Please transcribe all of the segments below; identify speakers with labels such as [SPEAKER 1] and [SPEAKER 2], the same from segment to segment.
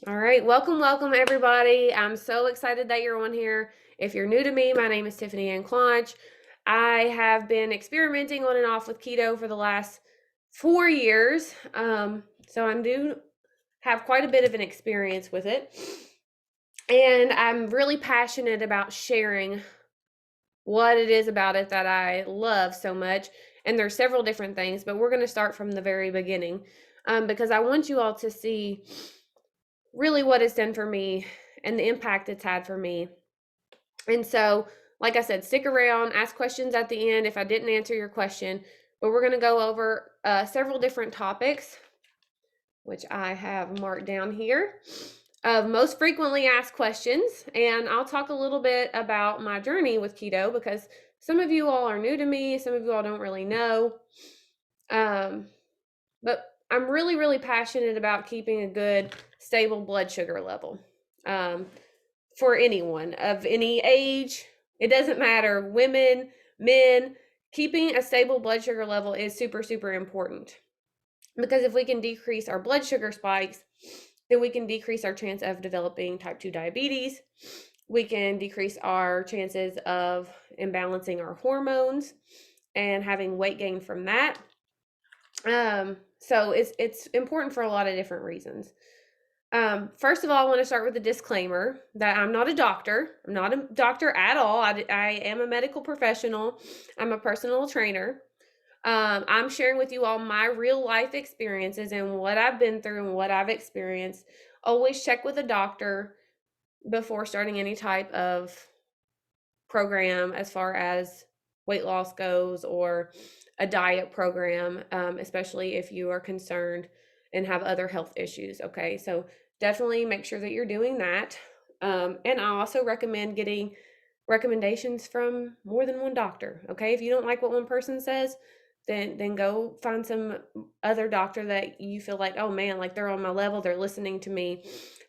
[SPEAKER 1] All right, welcome everybody. I'm so excited that you're on here. If you're new to me, my name is Tiffany Ann Clonch. I have been experimenting on and off with keto for the last 4 years. So I do have quite a bit of an experience with it. And I'm really passionate about sharing what it is about it that I love so much. And there's several different things, but we're going to start from the very beginning because I want you all to see really what it's done for me and the impact it's had for me. And so, like I said, stick around, ask questions at the end if I didn't answer your question. But we're going to go over several different topics, which I have marked down here, of most frequently asked questions. And I'll talk a little bit about my journey with keto because some of you all are new to me, some of you all don't really know. But I'm really, really passionate about keeping a good, stable blood sugar level for anyone of any age. It doesn't matter, women, men, keeping a stable blood sugar level is super, super important. Because if we can decrease our blood sugar spikes, then we can decrease our chance of developing type 2 diabetes. We can decrease our chances of imbalancing our hormones and having weight gain from that. So it's important for a lot of different reasons. First of all, I want to start with a disclaimer that I'm not a doctor. I'm not a doctor at all. I am a medical professional. I'm a personal trainer. I'm sharing with you all my real life experiences and what I've been through and what I've experienced. Always check with a doctor before starting any type of program as far as weight loss goes or a diet program, especially if you are concerned and have other health issues. Okay, so definitely make sure that you're doing that. And I also recommend getting recommendations from more than one doctor. Okay, if you don't like what one person says, then go find some other doctor that you feel like, oh man, like they're on my level, they're listening to me.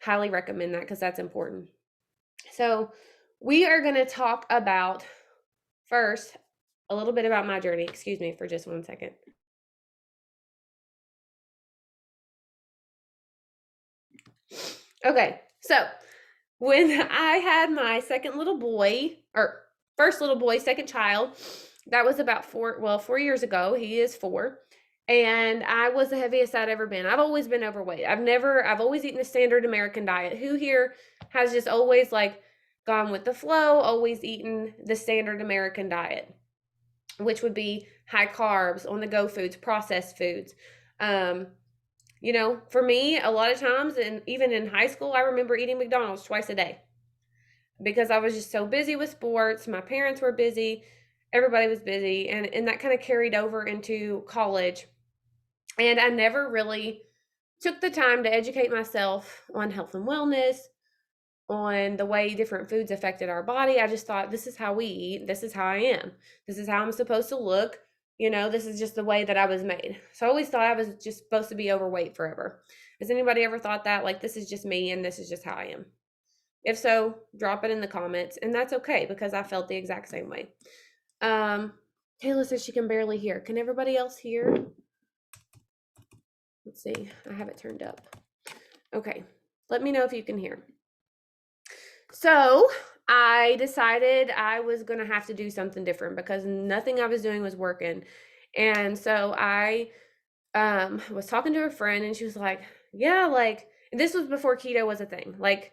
[SPEAKER 1] Highly recommend that because that's important. So we are going to talk about first a little bit about my journey. Excuse me for just 1 second. Okay, so when I had my second little boy, or first little boy, second child, that was about 4 years ago. He is 4. And I was the heaviest I'd ever been. I've always been overweight. I've always eaten a standard American diet. Who here has just always like gone with the flow, always eaten the standard American diet, which would be high carbs, on the go foods, processed foods. Um, for me, a lot of times, and even in high school, I remember eating McDonald's twice a day because I was just so busy with sports. My parents were busy, everybody was busy, and that kind of carried over into college. And I never really took the time to educate myself on health and wellness, on the way different foods affected our body. I just thought, this is how we eat. This is how I am. This is how I'm supposed to look. This is just the way that I was made. So I always thought I was just supposed to be overweight forever. Has anybody ever thought that? Like, this is just me and this is just how I am? If so, drop it in the comments. And that's okay because I felt the exact same way. Kayla says she can barely hear. Can everybody else hear? Let's see. I have it turned up. Okay. Let me know if you can hear. So I decided I was going to have to do something different because nothing I was doing was working. And so I was talking to a friend and she was like, yeah, like this was before keto was a thing. Like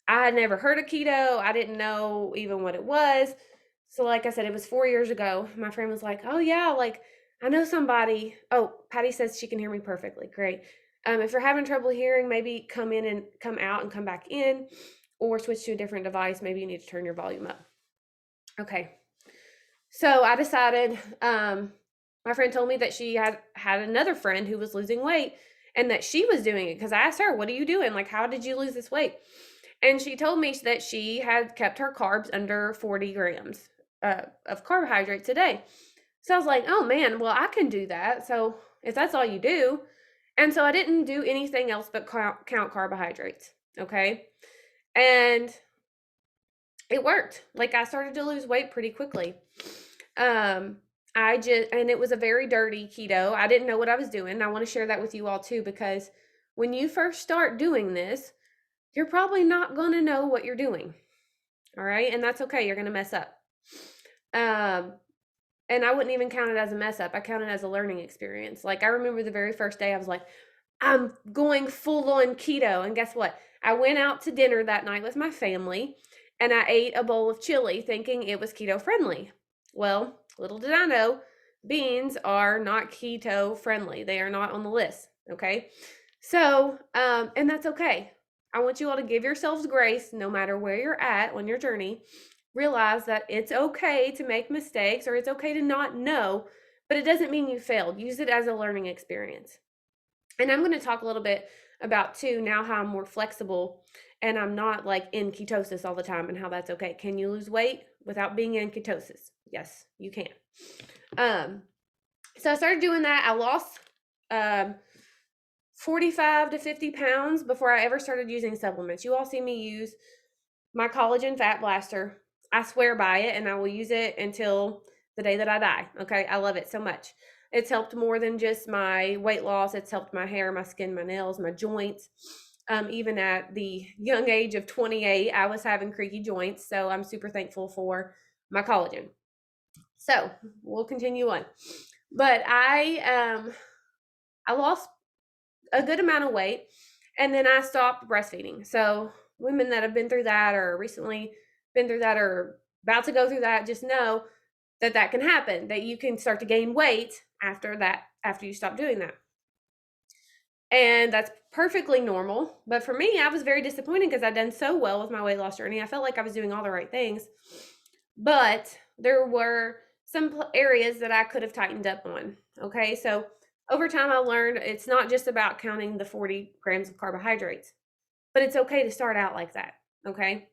[SPEAKER 1] I had never heard of keto. I didn't know even what it was. So like I said, it was 4 years ago. My friend was like, oh yeah, like I know somebody. Oh, Patty says she can hear me perfectly. Great. If you're having trouble hearing, maybe come in and come out and come back in, or switch to a different device. Maybe you need to turn your volume up. Okay. So I decided, my friend told me that she had another friend who was losing weight and that she was doing it because I asked her, what are you doing? Like, how did you lose this weight? And she told me that she had kept her carbs under 40 grams of carbohydrates a day. So I was like, oh man, well, I can do that. So if that's all you do. And so I didn't do anything else but count carbohydrates. Okay. And it worked. Like I started to lose weight pretty quickly. And it was a very dirty keto. I didn't know what I was doing. I want to share that with you all too, because when you first start doing this, you're probably not going to know what you're doing. All right. And that's okay. You're going to mess up. And I wouldn't even count it as a mess up. I count it as a learning experience. Like I remember the very first day I was like, I'm going full on keto. And guess what? I went out to dinner that night with my family and I ate a bowl of chili thinking it was keto friendly. Well, little did I know, beans are not keto friendly. They are not on the list. Okay. So, and that's okay. I want you all to give yourselves grace no matter where you're at on your journey. Realize that it's okay to make mistakes or it's okay to not know, but it doesn't mean you failed. Use it as a learning experience. And I'm going to talk a little bit about too now how I'm more flexible and I'm not like in ketosis all the time and how that's okay. Can you lose weight without being in ketosis? Yes, you can. So I started doing that. I lost 45 to 50 pounds before I ever started using supplements. You all see me use my collagen fat blaster. I swear by it and I will use it until the day that I die. Okay. I love it so much. It's helped more than just my weight loss. It's helped my hair, my skin, my nails, my joints. Even at the young age of 28, I was having creaky joints. So I'm super thankful for my collagen. So we'll continue on. But I lost a good amount of weight and then I stopped breastfeeding. So women that have been through that or recently been through that or about to go through that, just know that that can happen, that you can start to gain weight after you stop doing that. And that's perfectly normal. But for me, I was very disappointed because I'd done so well with my weight loss journey. I felt like I was doing all the right things. But there were some areas that I could have tightened up on. Okay. So over time, I learned it's not just about counting the 40 grams of carbohydrates, but it's okay to start out like that. Okay.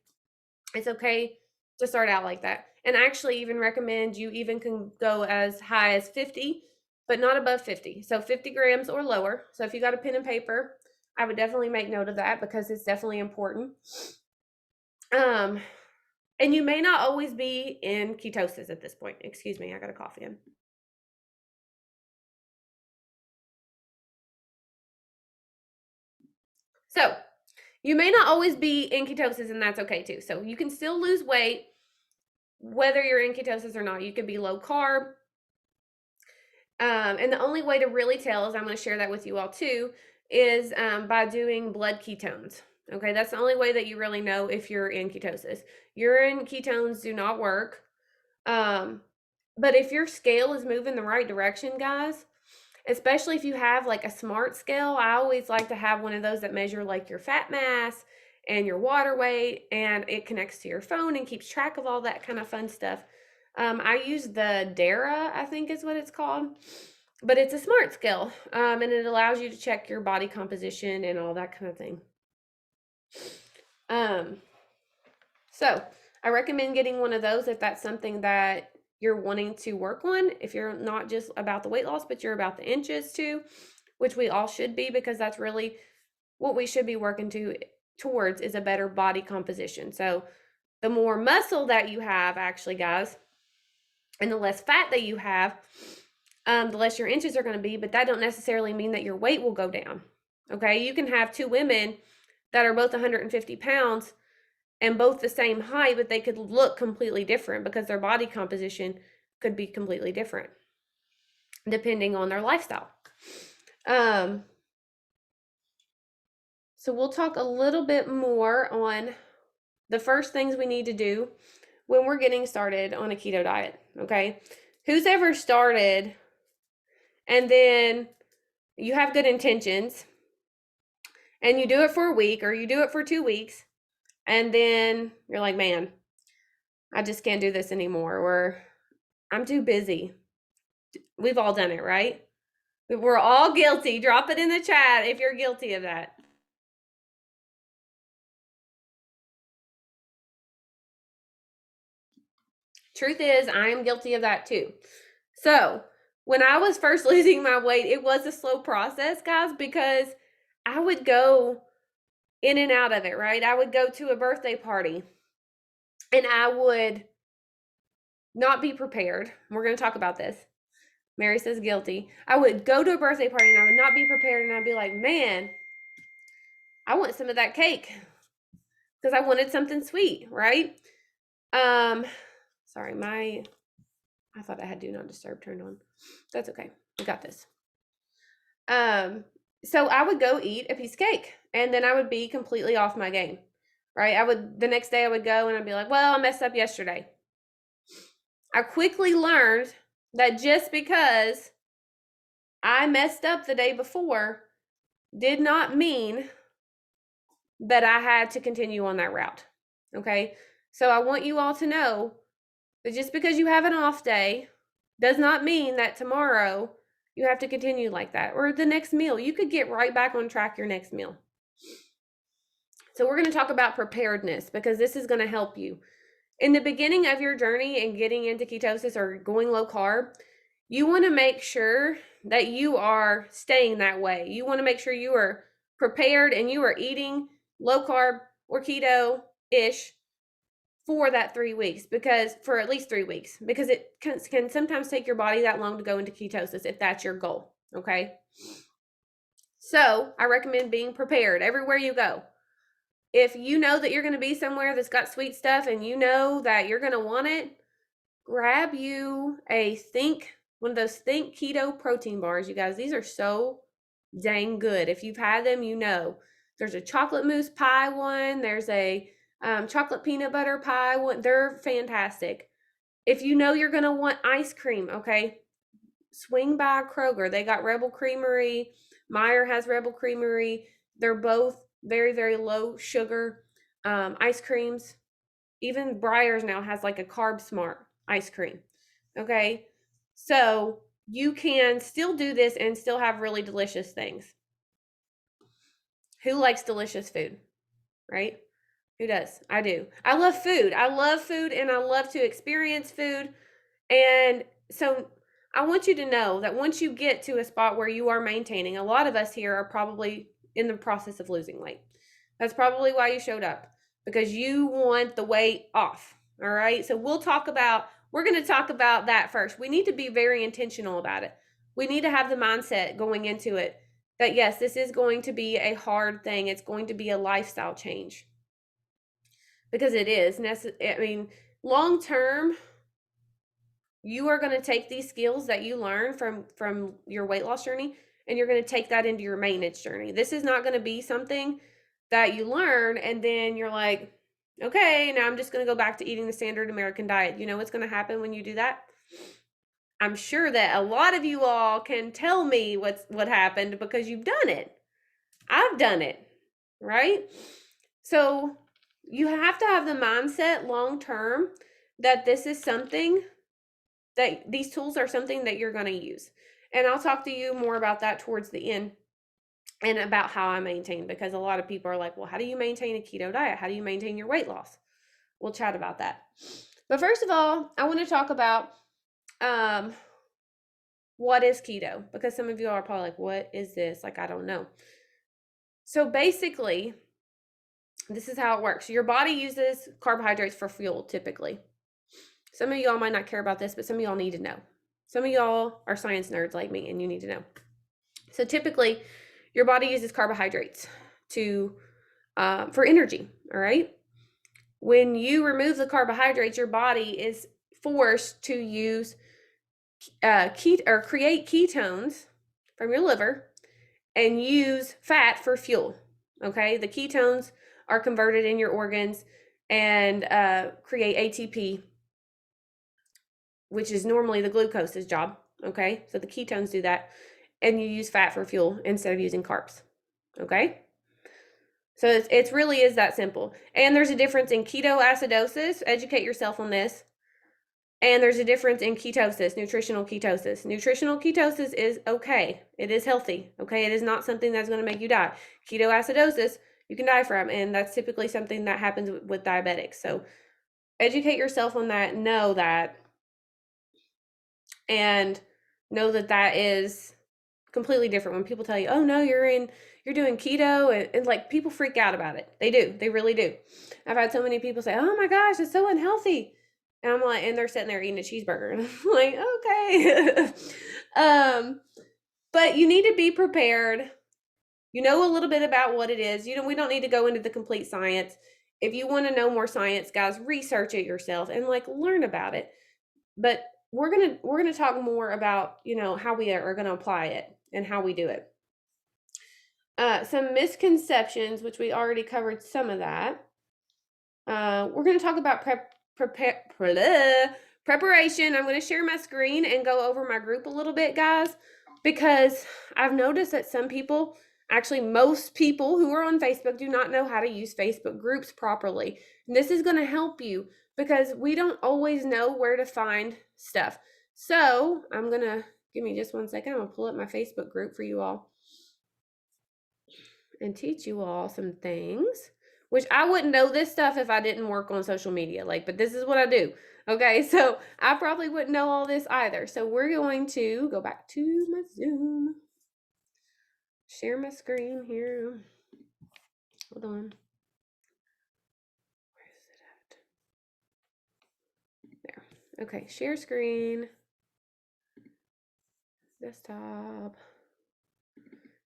[SPEAKER 1] It's okay to start out like that. And I actually even recommend you even can go as high as 50, but not above 50. So 50 grams or lower. So if you got a pen and paper, I would definitely make note of that because it's definitely important. And you may not always be in ketosis at this point. Excuse me, I got a cough in. So you may not always be in ketosis, and that's okay too. So you can still lose weight whether you're in ketosis or not. You could be low carb. And the only way to really tell is I'm going to share that with you all too, is by doing blood ketones. Okay, that's the only way that you really know if you're in ketosis. Urine ketones do not work. But if your scale is moving the right direction, guys, especially if you have like a smart scale, I always like to have one of those that measure like your fat mass and your water weight, and it connects to your phone and keeps track of all that kind of fun stuff. I use the Dara, I think is what it's called, but it's a smart scale, and it allows you to check your body composition and all that kind of thing. So I recommend getting one of those if that's something that you're wanting to work on. If you're not just about the weight loss, but you're about the inches too, which we all should be, because that's really what we should be working towards is a better body composition. So the more muscle that you have, actually, guys, and the less fat that you have, the less your inches are going to be, but that don't necessarily mean that your weight will go down. Okay. You can have two women that are both 150 pounds and both the same height, but they could look completely different because their body composition could be completely different depending on their lifestyle. So we'll talk a little bit more on the first things we need to do when we're getting started on a keto diet. Okay. Who's ever started and then you have good intentions and you do it for a week or you do it for 2 weeks and then you're like, man, I just can't do this anymore, or I'm too busy. We've all done it, right? We're all guilty. Drop it in the chat if you're guilty of that. Truth is, I am guilty of that too. So when I was first losing my weight, it was a slow process, guys, because I would go in and out of it, right? I would go to a birthday party and I would not be prepared. We're going to talk about this. Mary says guilty. I would go to a birthday party and I would not be prepared and I'd be like, man, I want some of that cake. because I wanted something sweet, right? Sorry, I thought I had do not disturb turned on. That's okay. I got this. So I would go eat a piece of cake and then I would be completely off my game, right? The next day I would go and I'd be like, well, I messed up yesterday. I quickly learned that just because I messed up the day before did not mean that I had to continue on that route. Okay. So I want you all to know that just because you have an off day does not mean that tomorrow you have to continue like that, or the next meal. You could get right back on track your next meal. So we're going to talk about preparedness because this is going to help you. In the beginning of your journey and getting into ketosis or going low carb, you want to make sure that you are staying that way. You want to make sure you are prepared and you are eating low carb or keto-ish for that 3 weeks, because for at least 3 weeks, because it can sometimes take your body that long to go into ketosis if that's your goal. Okay. So I recommend being prepared everywhere you go. If you know that you're going to be somewhere that's got sweet stuff and you know that you're going to want it, grab you one of those Think Keto protein bars. You guys, these are so dang good. If you've had them, you know. There's a chocolate mousse pie one. There's a chocolate peanut butter pie one. They're fantastic. If you know you're going to want ice cream, okay, swing by Kroger. They got Rebel Creamery. Meyer has Rebel Creamery. They're both very, very low sugar ice creams. Even Breyers now has like a carb smart ice cream. Okay. So you can still do this and still have really delicious things. Who likes delicious food, right? Who does? I do. I love food. I love food and I love to experience food. And so I want you to know that once you get to a spot where you are maintaining, a lot of us here are probably in the process of losing weight. That's probably why you showed up, because you want the weight off. All right. So we're going to talk about that first. We need to be very intentional about it. We need to have the mindset going into it that yes, this is going to be a hard thing. It's going to be a lifestyle change, because it is. I mean, long term, you are going to take these skills that you learn from your weight loss journey and you're going to take that into your maintenance journey. This is not going to be something that you learn and then you're like, okay, now I'm just going to go back to eating the standard American diet. You know what's going to happen when you do that? I'm sure that a lot of you all can tell me what happened because you've done it. I've done it, right? So you have to have the mindset long term that this is something that these tools are something that you're going to use. And I'll talk to you more about that towards the end and about how I maintain, because a lot of people are like, well, how do you maintain a keto diet? How do you maintain your weight loss? We'll chat about that. But first of all, I want to talk about what is keto, because some of you are probably like, what is this? Like, I don't know. So basically, this is how it works. Your body uses carbohydrates for fuel typically. Some of y'all might not care about this, but some of y'all need to know. Some of y'all are science nerds like me and you need to know. So typically, your body uses carbohydrates for energy, all right? When you remove the carbohydrates, your body is forced to use create ketones from your liver and use fat for fuel, okay? The ketones are converted in your organs and create ATP, which is normally the glucose's job, okay? So the ketones do that, and you use fat for fuel instead of using carbs, okay? So it really is that simple. And there's a difference in ketoacidosis, educate yourself on this, and there's a difference in ketosis, nutritional ketosis. Nutritional ketosis is okay. It is healthy, okay? It is not something that's going to make you die. Ketoacidosis, you can die from, and that's typically something that happens with diabetics. So educate yourself on that, know that, and know that that is completely different. When people tell you, oh no, you're doing keto, and like people freak out about it. They do. They really do. I've had so many people say, oh my gosh, it's so unhealthy. And I'm like, and they're sitting there eating a cheeseburger. And I'm like, okay. But you need to be prepared. You know a little bit about what it is. We don't need to go into the complete science. if you want to know more science, guys, research it yourself and like learn about it. But we're gonna talk more about, you know, how we are gonna apply it and how we do it. Some misconceptions, which we already covered some of that. We're gonna talk about preparation. I'm gonna share my screen and go over my group a little bit, guys, because I've noticed that some people, actually most people who are on Facebook, do not know how to use Facebook groups properly. And this is gonna help you because we don't always know where to find stuff. So I'm gonna, give me just 1 second. I'm gonna pull up my Facebook group for you all and teach you all some things, which I wouldn't know this stuff if I didn't work on social media, like, but this is what I do. Okay, so I probably wouldn't know all this either. So we're going to go back to my Zoom, share my screen here. Hold on. Where is it at? There. Okay, share screen. Desktop.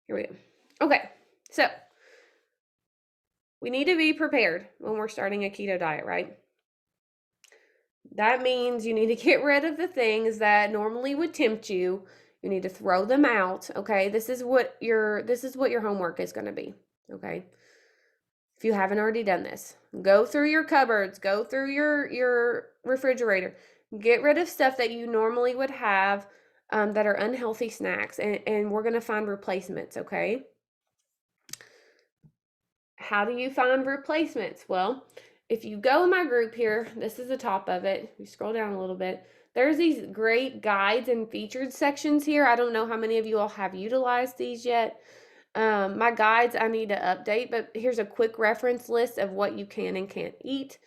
[SPEAKER 1] Here we go. Okay, so we need to be prepared when we're starting a keto diet, right? That means you need to get rid of the things that normally would tempt you. You need to throw them out, okay? This is what your homework is going to be, okay? If you haven't already done this, go through your cupboards, go through your refrigerator. Get rid of stuff that you normally would have that are unhealthy snacks, and we're going to find replacements, okay? How do you find replacements? Well, if you go in my group here, this is the top of it. You scroll down a little bit. There's these great guides and featured sections here. I don't know how many of you all have utilized these yet. My guides I need to update, but here's a quick reference list of what you can and can't eat.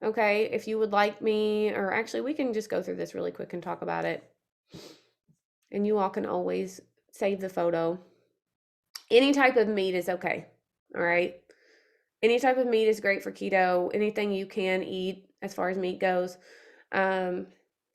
[SPEAKER 1] Okay, if you would like me, or actually we can just go through this really quick and talk about it. And you all can always save the photo. Any type of meat is okay, all right? Any type of meat is great for keto. Anything you can eat as far as meat goes.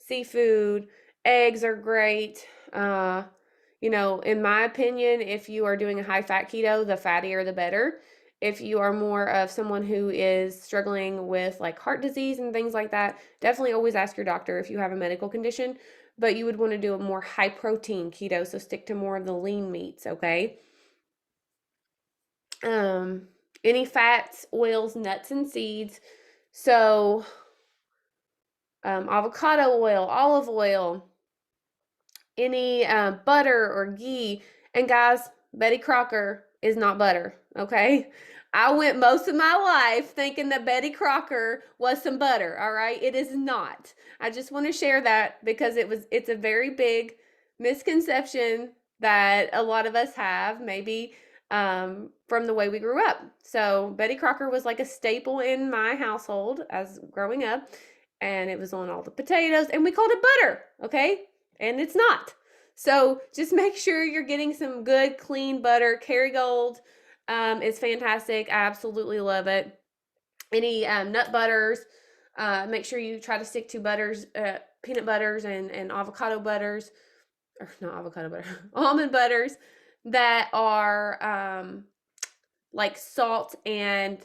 [SPEAKER 1] Seafood, eggs are great. You know, in my opinion, if you are doing a high fat keto, the fattier the better. If you are more of someone who is struggling with like heart disease and things like that, definitely always ask your doctor if you have a medical condition. But you would want to do a more high protein keto, so stick to more of the lean meats, okay? Any fats, oils, nuts, and seeds. So, avocado oil, olive oil, any butter or ghee. And guys, Betty Crocker is not butter, okay? I went most of my life thinking that Betty Crocker was some butter, all right? It is not. I just want to share that because it's a very big misconception that a lot of us have, maybe from the way we grew up. So Betty Crocker was like a staple in my household as growing up, and it was on all the potatoes, and we called it butter, okay? And it's not. So just make sure you're getting some good, clean butter. Kerrygold is fantastic. I absolutely love it. Any nut butters, make sure you try to stick to butters, peanut butters and avocado butters, or not avocado butter, almond butters that are like salt and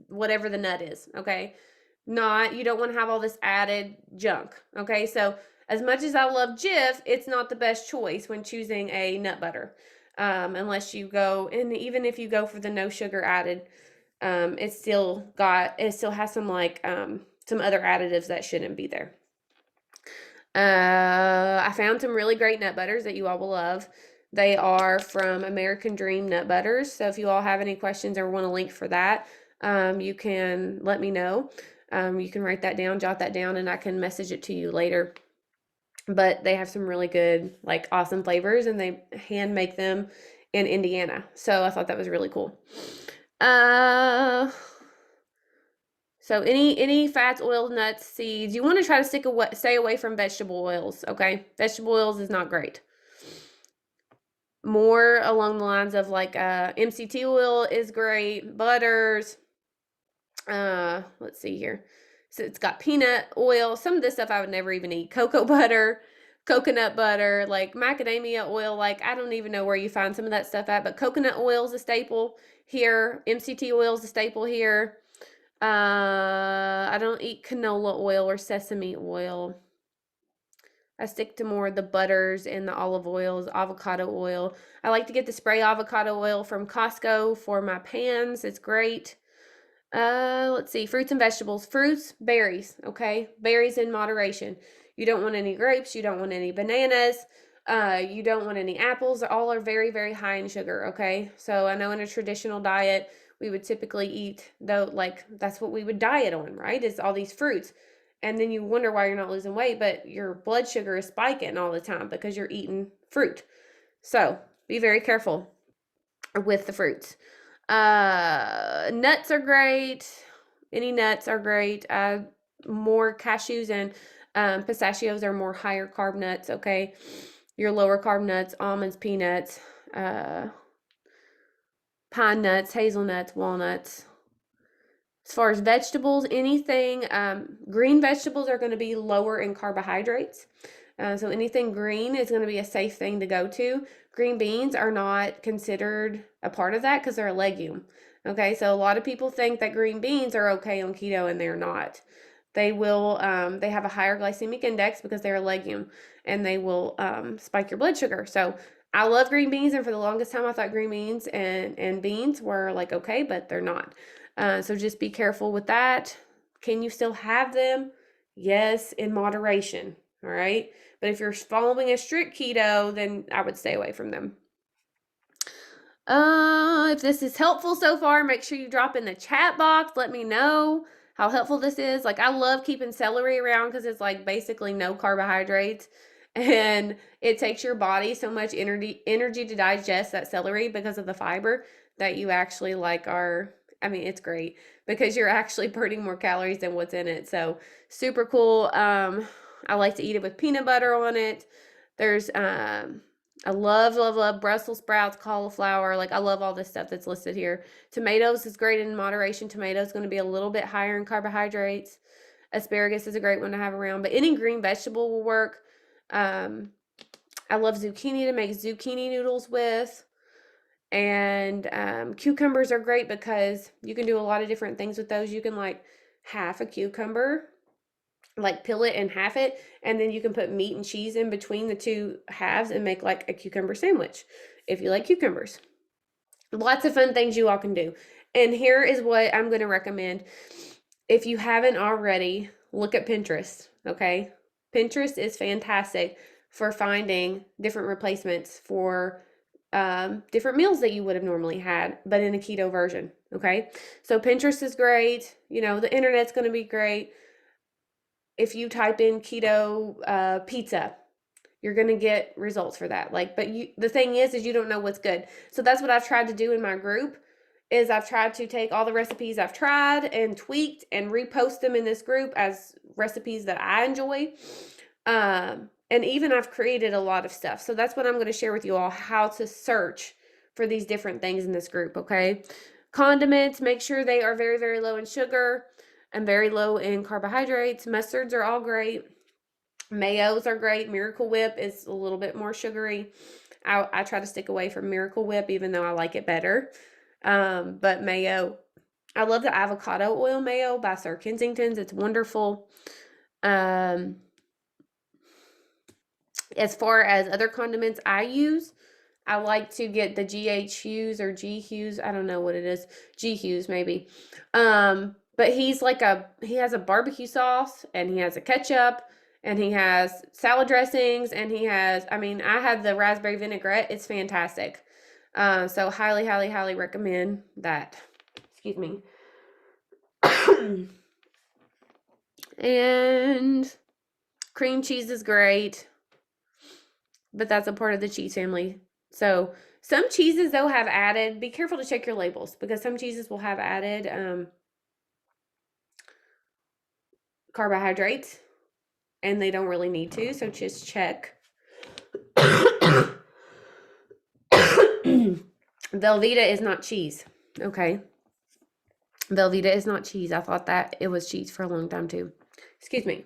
[SPEAKER 1] whatever the nut is, okay? You don't want to have all this added junk, okay? So as much as I love Jif, it's not the best choice when choosing a nut butter, unless you go, and even if you go for the no sugar added, it still has some like some other additives that shouldn't be there. I found some really great nut butters that you all will love. They are from American Dream Nut Butters. So if you all have any questions or want a link for that, you can let me know. You can write that down, jot that down, and I can message it to you later. But they have some really good, like awesome flavors, and they hand make them in Indiana. So I thought that was really cool. So any fats, oils, nuts, seeds, you want to try to stay away from vegetable oils, okay? Vegetable oils is not great. More along the lines of like MCT oil is great, butters. Let's see here. So it's got peanut oil. Some of this stuff I would never even eat. Cocoa butter, coconut butter, like macadamia oil. Like I don't even know where you find some of that stuff at, but coconut oil is a staple here. MCT oil is a staple here. I don't eat canola oil or sesame oil. I stick to more of the butters and the olive oils, avocado oil. I like to get the spray avocado oil from Costco for my pans. It's great. Let's see, fruits and vegetables. Fruits, berries, okay? Berries in moderation. You don't want any grapes, you don't want any bananas, you don't want any apples. All are very, very high in sugar, okay? So I know in a traditional diet, we would typically eat, though, like, that's what we would diet on, right? Is all these fruits. And then you wonder why you're not losing weight, but your blood sugar is spiking all the time because you're eating fruit. So be very careful with the fruits. Nuts are great. Any nuts are great. More cashews and pistachios are more higher carb nuts, okay? Your lower carb nuts, almonds, peanuts, pine nuts, hazelnuts, walnuts. As far as vegetables, anything, green vegetables are going to be lower in carbohydrates. So anything green is going to be a safe thing to go to. Green beans are not considered a part of that because they're a legume. Okay, so a lot of people think that green beans are okay on keto and they're not. They will, they have a higher glycemic index because they're a legume and they will spike your blood sugar. So I love green beans, and for the longest time I thought green beans and beans were like okay, but they're not. So just be careful with that. Can you still have them? Yes, in moderation. All right. But if you're following a strict keto, then I would stay away from them. If this is helpful so far, make sure you drop in the chat box. Let me know how helpful this is. Like, I love keeping celery around because it's like basically no carbohydrates. And it takes your body so much energy to digest that celery because of the fiber that you actually like I mean, it's great because you're actually burning more calories than what's in it. So super cool. I like to eat it with peanut butter on it. There's I love Brussels sprouts, cauliflower. Like, I love all this stuff that's listed here. Tomatoes is great in moderation. Tomatoes going to be a little bit higher in carbohydrates. Asparagus is a great one to have around, but any green vegetable will work. I love zucchini to make zucchini noodles with. And cucumbers are great because you can do a lot of different things with those. You can like half a cucumber, like peel it and half it, and then you can put meat and cheese in between the two halves and make like a cucumber sandwich if you like cucumbers. Lots of fun things you all can do. And here is what I'm going to recommend. If you haven't already, look at Pinterest, okay? Pinterest is fantastic for finding different replacements for different meals that you would have normally had, but in a keto version, okay? So Pinterest is great. You know, the internet's going to be great. If you type in keto pizza, you're going to get results for that. Like, but the thing is you don't know what's good. So that's what I've tried to do in my group is I've tried to take all the recipes I've tried and tweaked and repost them in this group as recipes that I enjoy. And even I've created a lot of stuff. So that's what I'm going to share with you all, how to search for these different things in this group, okay? Condiments, make sure they are very, very low in sugar and very low in carbohydrates. Mustards are all great. Mayos are great. Miracle Whip is a little bit more sugary. I try to stick away from Miracle Whip, even though I like it better. But mayo, I love the avocado oil mayo by Sir Kensington's. It's wonderful. As far as other condiments I use, I like to get the GH Hughes or G Hughes. I don't know what it is. G Hughes maybe. But he has a barbecue sauce and he has a ketchup and he has salad dressings and he has, I have the raspberry vinaigrette. It's fantastic. So highly, highly, highly recommend that. Excuse me. And cream cheese is great, but that's a part of the cheese family. So some cheeses, though, have added, be careful to check your labels because some cheeses will have added carbohydrates and they don't really need to. So just check. Velveeta is not cheese. Okay. Velveeta is not cheese. I thought that it was cheese for a long time too. Excuse me.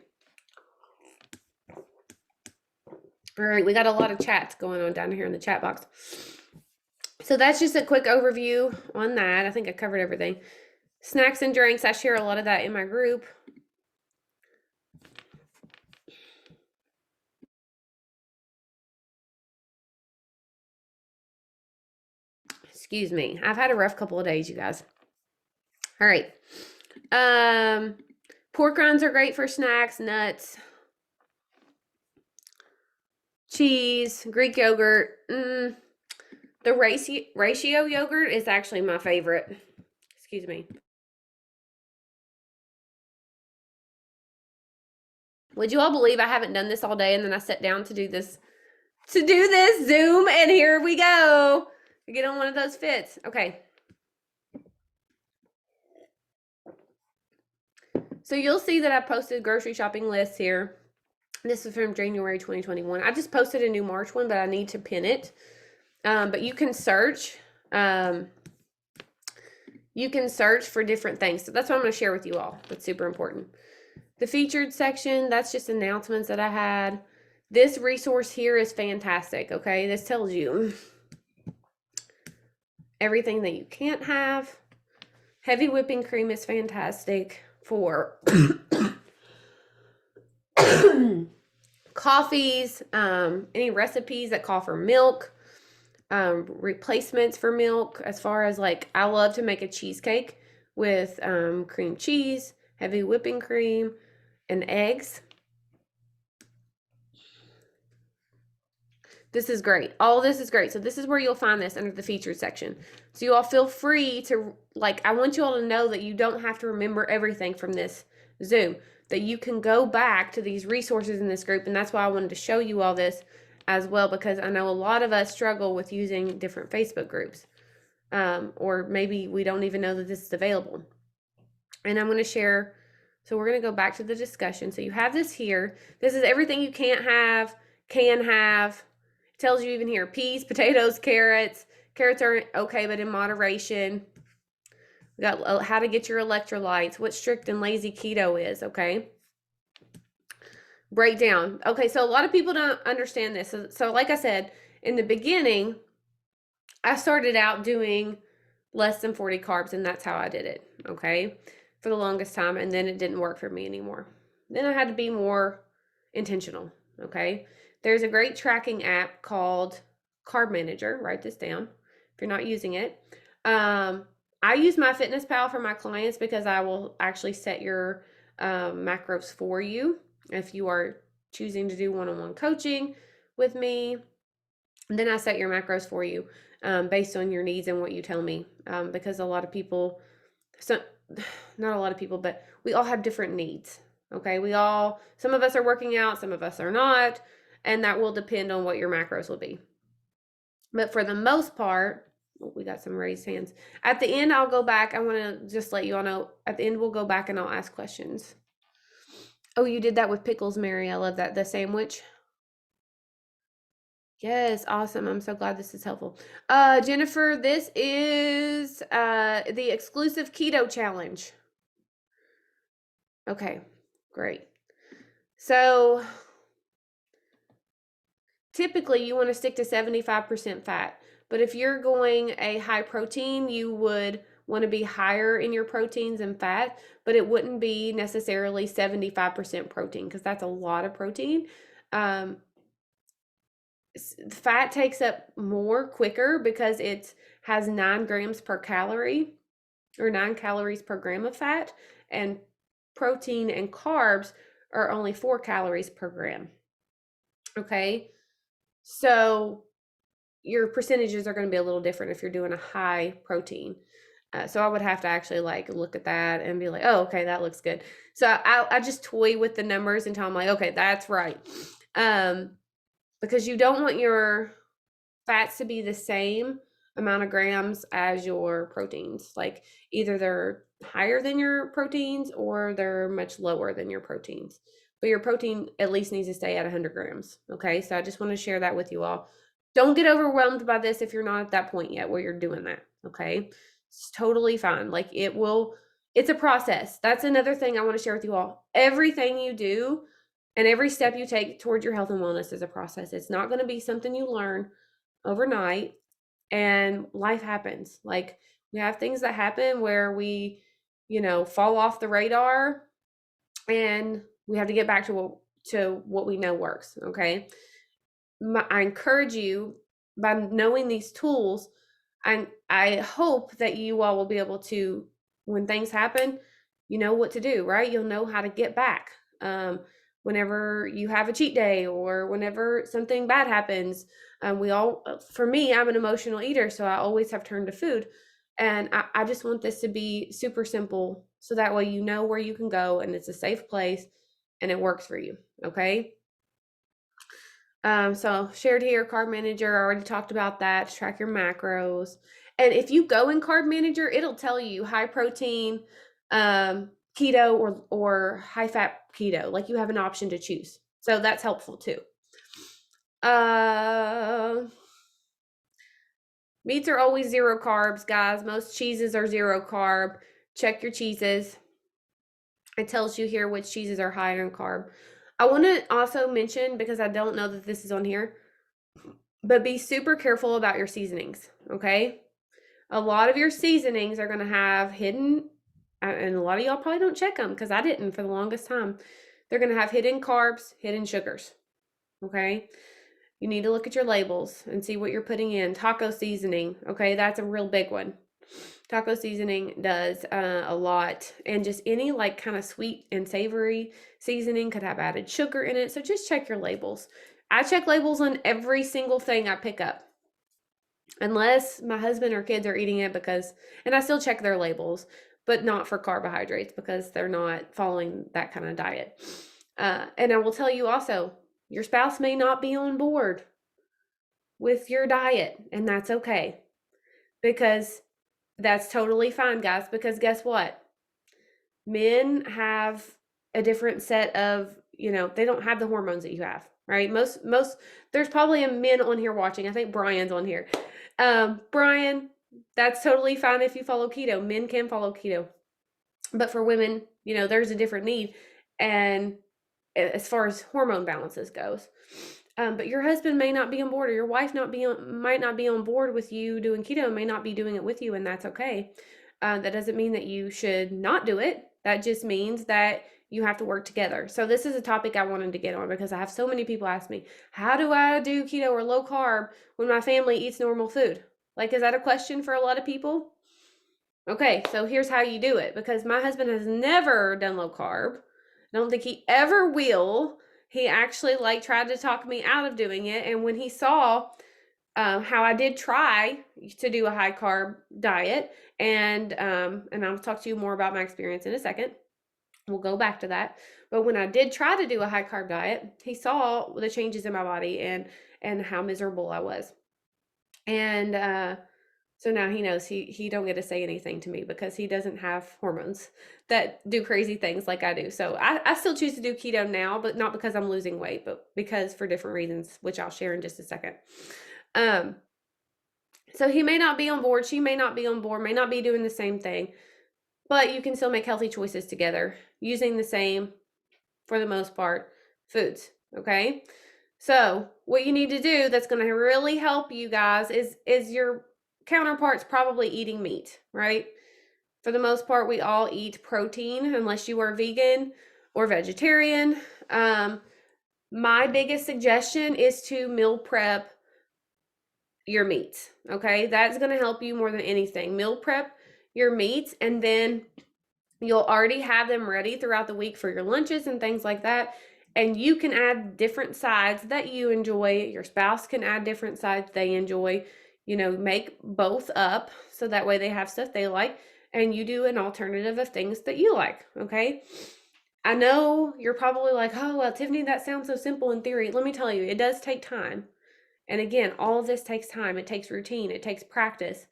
[SPEAKER 1] All right, we got a lot of chats going on down here in the chat box. So that's just a quick overview on that. I think I covered everything. Snacks and drinks, I share a lot of that in my group. Excuse me. I've had a rough couple of days, you guys. All right. Pork rinds are great for snacks, nuts, cheese, Greek yogurt. The ratio yogurt is actually my favorite. Excuse me. Would you all believe I haven't done this all day and then I sat down to do this Zoom, and here we go. I get on one of those fits. Okay. So you'll see that I posted grocery shopping lists here. This is from January 2021. I just posted a new March one, but I need to pin it. But you can search. You can search for different things. So that's what I'm going to share with you all. That's super important. The featured section, that's just announcements that I had. This resource here is fantastic, okay? This tells you everything that you can't have. Heavy whipping cream is fantastic for coffees, any recipes that call for milk, replacements for milk, as far as like, I love to make a cheesecake with cream cheese, heavy whipping cream, and eggs. This is great. All this is great. So this is where you'll find this under the featured section. So you all feel free to, like, I want you all to know that you don't have to remember everything from this Zoom, that you can go back to these resources in this group. And that's why I wanted to show you all this as well, because I know a lot of us struggle with using different Facebook groups. Or maybe we don't even know that this is available. And I'm going to share, so we're going to go back to the discussion. So you have this here. This is everything you can't have, can have. It tells you even here, peas, potatoes, carrots. Carrots are okay, but in moderation. We got how to get your electrolytes, what strict and lazy keto is, okay? Breakdown. Okay, so a lot of people don't understand this. So like I said, in the beginning, I started out doing less than 40 carbs, and that's how I did it, okay, for the longest time, and then it didn't work for me anymore. Then I had to be more intentional, okay? There's a great tracking app called Carb Manager. Write this down if you're not using it. I use MyFitnessPal for my clients because I will actually set your macros for you if you are choosing to do one-on-one coaching with me. And then I set your macros for you based on your needs and what you tell me, because a lot of people, so not a lot of people, but we all have different needs. Okay, some of us are working out, some of us are not, and that will depend on what your macros will be. But for the most part, we got some raised hands. At the end, I'll go back. I want to just let you all know, at the end, we'll go back and I'll ask questions. Oh, you did that with pickles, Mary. I love that. The sandwich. Yes, awesome. I'm so glad this is helpful. Jennifer, this is the exclusive keto challenge. Okay, great. So typically you want to stick to 75% fat, but if you're going a high protein, you would want to be higher in your proteins and fat, but it wouldn't be necessarily 75% protein because that's a lot of protein. Fat takes up more quicker because it has 9 grams per calorie, or 9 calories per gram of fat, and protein and carbs are only 4 calories per gram. Okay, so your percentages are going to be a little different if you're doing a high protein. So I would have to actually like look at that and be like, oh, okay, that looks good. So I just toy with the numbers until I'm like, okay, that's right. Because you don't want your fats to be the same amount of grams as your proteins. Like either they're higher than your proteins or they're much lower than your proteins. But your protein at least needs to stay at 100 grams. Okay, so I just want to share that with you all. Don't get overwhelmed by this if you're not at that point yet where you're doing that. Okay, it's totally fine. Like it's a process. That's another thing I want to share with you all. Everything you do and every step you take towards your health and wellness is a process. It's not going to be something you learn overnight, and life happens. Like we have things that happen where we fall off the radar, and we have to get back to what we know works. Okay. I encourage you, by knowing these tools, I hope that you all will be able to, when things happen, you know what to do, right? You'll know how to get back. Whenever you have a cheat day or whenever something bad happens, for me, I'm an emotional eater, so I always have turned to food. And I just want this to be super simple so that way you know where you can go and it's a safe place and it works for you. Okay. So shared here, carb manager, I already talked about that, track your macros. And if you go in carb manager, it'll tell you high protein, keto or high fat keto. Like, you have an option to choose. So that's helpful too. Meats are always 0 carbs, guys. Most cheeses are 0 carb. Check your cheeses. It tells you here which cheeses are higher in carb. I want to also mention, because I don't know that this is on here, but be super careful about your seasonings, okay? A lot of your seasonings are going to have hidden, and a lot of y'all probably don't check them because I didn't for the longest time. They're going to have hidden carbs, hidden sugars, okay? You need to look at your labels and see what you're putting in. Taco seasoning, okay? That's a real big one. Taco seasoning does a lot, and just any like kind of sweet and savory seasoning could have added sugar in it. So just check your labels. I check labels on every single thing I pick up, unless my husband or kids are eating it, and I still check their labels, but not for carbohydrates because they're not following that kind of diet. And I will tell you also, your spouse may not be on board with your diet, and that's okay, because that's totally fine, guys, because guess what? Men have a different set of, they don't have the hormones that you have, right? Most, there's probably a men on here watching. I think Brian's on here. Brian, that's totally fine if you follow keto. Men can follow keto. But for women, there's a different need. And as far as hormone balances goes. But your husband may not be on board, or your wife might not be on board with you doing keto, may not be doing it with you, and that's okay. That doesn't mean that you should not do it. That just means that you have to work together. So this is a topic I wanted to get on because I have so many people ask me, how do I do keto or low carb when my family eats normal food? Like, is that a question for a lot of people? Okay, so here's how you do it, because my husband has never done low carb. I don't think he ever will. He actually tried to talk me out of doing it. And when he saw how I did try to do a high carb diet, and I'll talk to you more about my experience in a second. We'll go back to that. But when I did try to do a high carb diet, he saw the changes in my body and how miserable I was. And so now he knows he don't get to say anything to me because he doesn't have hormones that do crazy things like I do. So I still choose to do keto now, but not because I'm losing weight, but because for different reasons, which I'll share in just a second. So he may not be on board. She may not be on board, may not be doing the same thing, but you can still make healthy choices together using the same, for the most part, foods. Okay. So what you need to do that's going to really help you guys is your counterparts probably eating meat, right? For the most part, we all eat protein unless you are vegan or vegetarian. My biggest suggestion is to meal prep your meats, okay? That's going to help you more than anything. Meal prep your meats, and then you'll already have them ready throughout the week for your lunches and things like that. And you can add different sides that you enjoy. Your spouse can add different sides they enjoy. Make both up so that way they have stuff they like, and you do an alternative of things that you like, okay? I know you're probably like, oh, well, Tiffany, that sounds so simple in theory. Let me tell you, it does take time. And again, all of this takes time. It takes routine. It takes practice.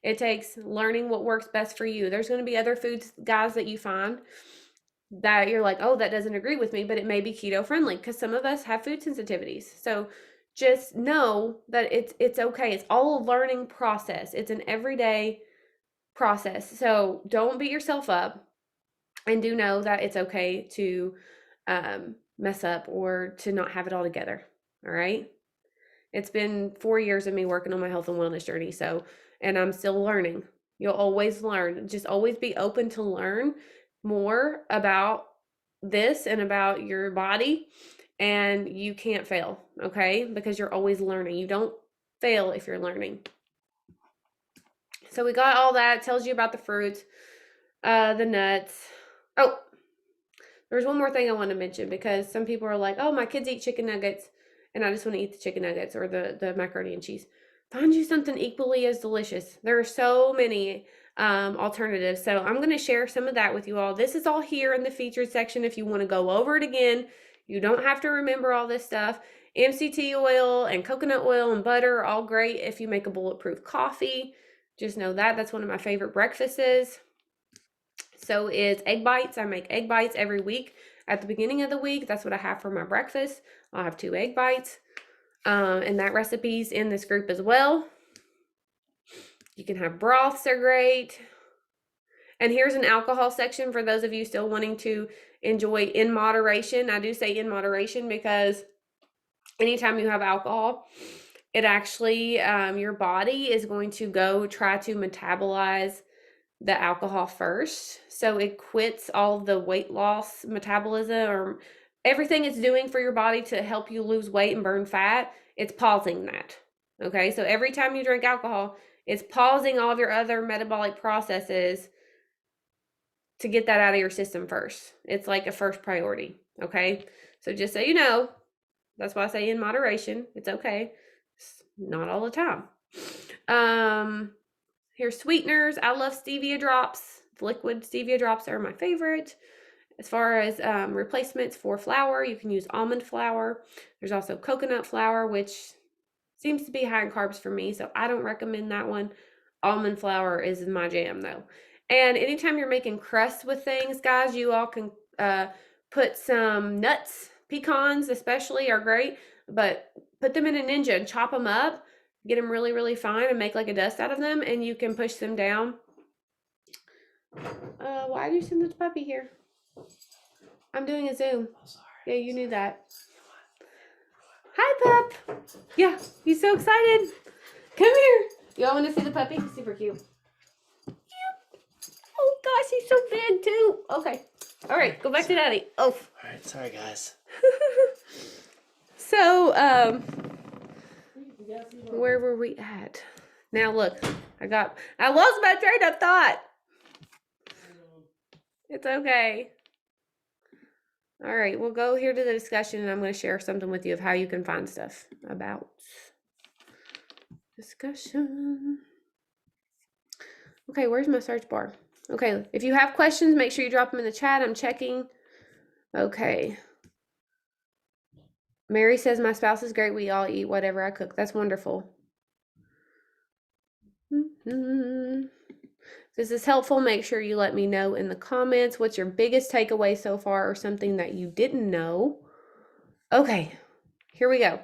[SPEAKER 1] It takes learning what works best for you. There's going to be other foods, guys, that you find that you're like, oh, that doesn't agree with me, but it may be keto friendly, because some of us have food sensitivities. So just know that it's okay. It's all a learning process. It's an everyday process. So don't beat yourself up, and do know that it's okay to mess up or to not have it all together. All right. It's been 4 years of me working on my health and wellness journey. And I'm still learning. You'll always learn. Just always be open to learn more about this and about your body, and you can't fail, okay? Because you're always learning. You don't fail if you're learning. So we got all that. It tells you about the fruits, the nuts. Oh, there's one more thing I want to mention, because some people are like, oh, my kids eat chicken nuggets and I just want to eat the chicken nuggets or the macaroni and cheese. Find you something equally as delicious. There are so many alternatives. So I'm going to share some of that with you all. This is all here in the featured section. If you want to go over it again, you don't have to remember all this stuff. MCT oil and coconut oil and butter are all great if you make a bulletproof coffee. Just know that. That's one of my favorite breakfasts. So is egg bites. I make egg bites every week. At the beginning of the week, that's what I have for my breakfast. I'll have 2 egg bites. And that recipe's in this group as well. You can have broths, are great. And here's an alcohol section for those of you still wanting to enjoy in moderation. I do say in moderation because anytime you have alcohol, it actually, your body is going to go try to metabolize the alcohol first. So it quits all the weight loss metabolism or everything it's doing for your body to help you lose weight and burn fat. It's pausing that. Okay. So every time you drink alcohol, it's pausing all of your other metabolic processes to get that out of your system first. It's like a first priority. Okay. So just so you know, that's why I say in moderation. It's okay. It's not all the time. Here's sweeteners. I love stevia drops. Liquid stevia drops are my favorite. As far as replacements for flour, you can use almond flour. There's also coconut flour, which seems to be high in carbs for me, so I don't recommend that one. Almond flour is my jam, though. And anytime you're making crusts with things, guys, you all can put some nuts. Pecans especially are great, but put them in a Ninja and chop them up. Get them really, really fine and make like a dust out of them, and you can push them down. Why did you send this puppy here? I'm doing a Zoom. Oh, sorry. Yeah, you knew that. Hi, pup. Yeah, he's so excited. Come here. Y'all want to see the puppy? He's super cute. Yeah. Oh, gosh, he's so big, too. Okay. All right, go back to Daddy. Oh. All
[SPEAKER 2] right, sorry, guys.
[SPEAKER 1] So, where were we at? Now look, I lost my train of thought. It's okay. All right, we'll go here to the discussion, and I'm going to share something with you of how you can find stuff about discussion. Okay, where's my search bar? Okay, if you have questions, make sure you drop them in the chat. I'm checking. Okay. Mary says, my spouse is great. We all eat whatever I cook. That's wonderful. If this is helpful, make sure you let me know in the comments. What's your biggest takeaway so far, or something that you didn't know? Okay, here we go.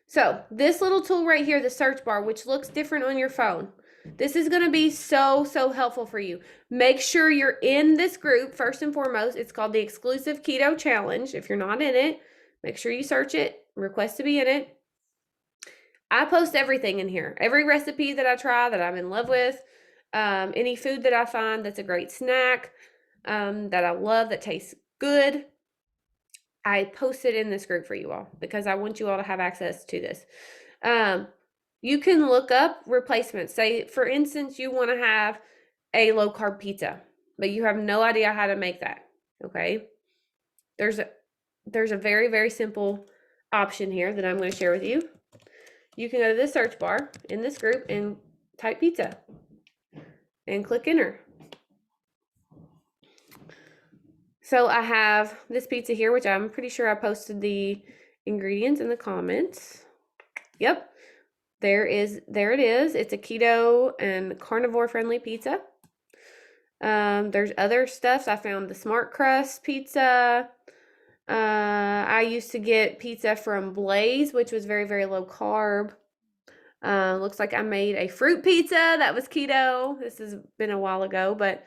[SPEAKER 1] So this little tool right here, the search bar, which looks different on your phone, this is going to be so helpful for you. Make sure you're in this group first and foremost. It's called the Exclusive Keto Challenge. If you're not in it, make sure you search it, request to be in it. I post everything in here. Every recipe that I try that I'm in love with, any food that I find that's a great snack, that I love, that tastes good, I post it in this group for you all because I want you all to have access to this. You can look up replacements. Say, for instance, you want to have a low-carb pizza, but you have no idea how to make that, okay? There's a very, very simple option here that I'm going to share with you. You can go to the search bar in this group and type pizza and click enter. So I have this pizza here, which I'm pretty sure I posted the ingredients in the comments. Yep, there it is. It's a keto and carnivore friendly pizza. There's other stuff. I found the Smart Crust pizza. I used to get pizza from Blaze, which was very, very low carb. Looks like I made a fruit pizza that was keto. This has been a while ago, but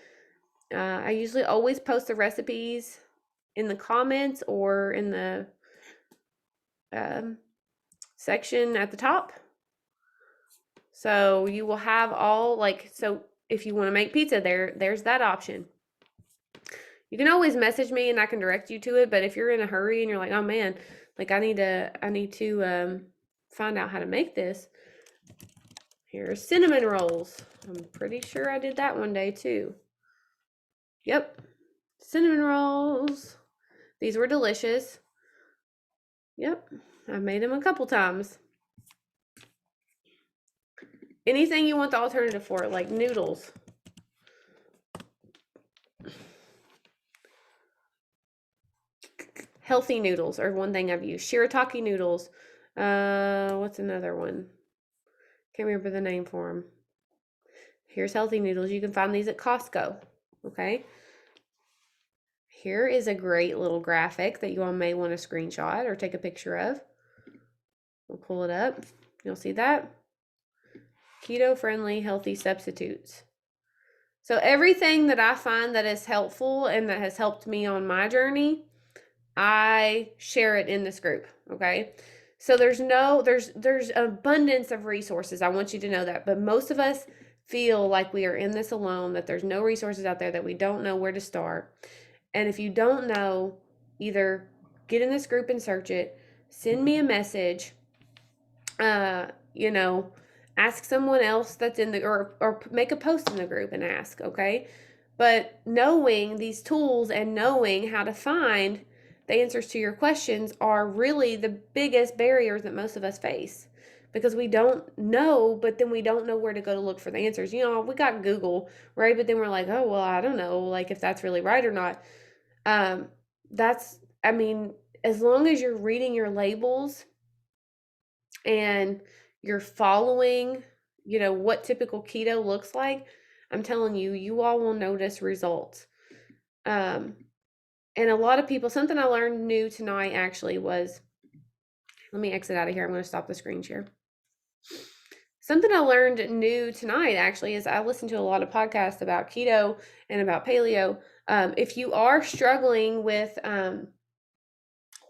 [SPEAKER 1] I usually always post the recipes in the comments or in the section at the top. So you will have all, like, so if you want to make pizza, there's that option. You can always message me and I can direct you to it, but if you're in a hurry and you're like, oh man, like I need to find out how to make this. Here's cinnamon rolls. I'm pretty sure I did that one day too. Yep, cinnamon rolls. These were delicious. Yep, I've made them a couple times. Anything you want the alternative for, like noodles. Healthy noodles are one thing I've used. Shirataki noodles. What's another one? Can't remember the name for them. Here's healthy noodles. You can find these at Costco. Okay. Here is a great little graphic that you all may want to screenshot or take a picture of. We'll pull it up. You'll see that. Keto-friendly healthy substitutes. So everything that I find that is helpful and that has helped me on my journey, I share it in this group, okay? So there's abundance of resources. I want you to know that. But most of us feel like we are in this alone, that there's no resources out there, that we don't know where to start. And if you don't know, either get in this group and search it, send me a message, ask someone else that's in the, or make a post in the group and ask, okay? But knowing these tools and knowing how to find the answers to your questions are really the biggest barriers that most of us face, because we don't know, but then we don't know where to go to look for the answers. You know, we got Google, right? But then we're like, oh, well, I don't know, like if that's really right or not. As long as you're reading your labels and you're following, what typical keto looks like, I'm telling you, you all will notice results. And a lot of people, something I learned new tonight actually was, let me exit out of here. I'm going to stop the screen share. Something I learned new tonight actually is I listened to a lot of podcasts about keto and about paleo. If you are struggling with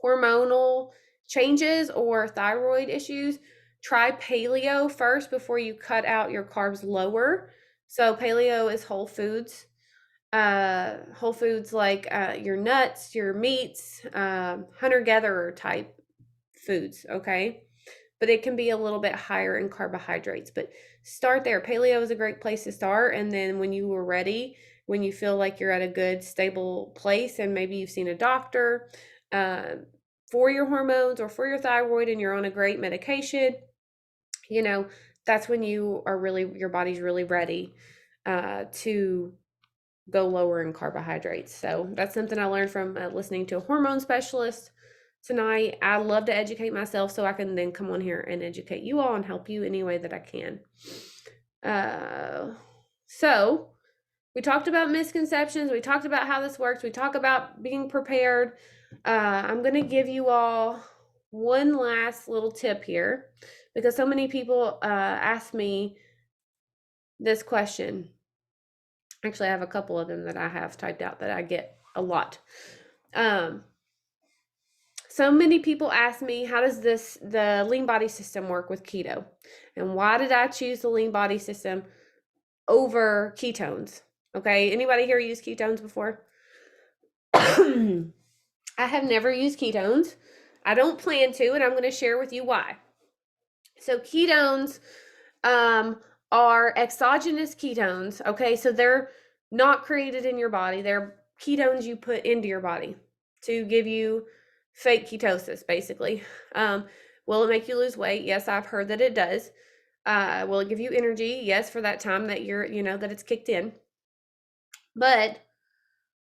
[SPEAKER 1] hormonal changes or thyroid issues, try paleo first before you cut out your carbs lower. So paleo is whole foods. Whole foods like your nuts, your meats, hunter-gatherer type foods, okay? But it can be a little bit higher in carbohydrates. But start there. Paleo is a great place to start. And then when you are ready, when you feel like you're at a good, stable place, and maybe you've seen a doctor for your hormones or for your thyroid and you're on a great medication, that's when your body's really ready to go lower in carbohydrates. So that's something I learned from listening to a hormone specialist tonight. I love to educate myself so I can then come on here and educate you all and help you any way that I can. So we talked about misconceptions. We talked about how this works. We talk about being prepared. I'm going to give you all one last little tip here, because so many people ask me this question. Actually, I have a couple of them that I have typed out that I get a lot. So many people ask me, how does the lean body system work with keto? And why did I choose the lean body system over ketones? Okay, anybody here use ketones before? I have never used ketones. I don't plan to, and I'm going to share with you why. So ketones are exogenous ketones, okay? So they're not created in your body. They're ketones you put into your body to give you fake ketosis, basically. Will it make you lose weight? Yes, I've heard that it does. Will it give you energy? Yes, for that time that that it's kicked in. But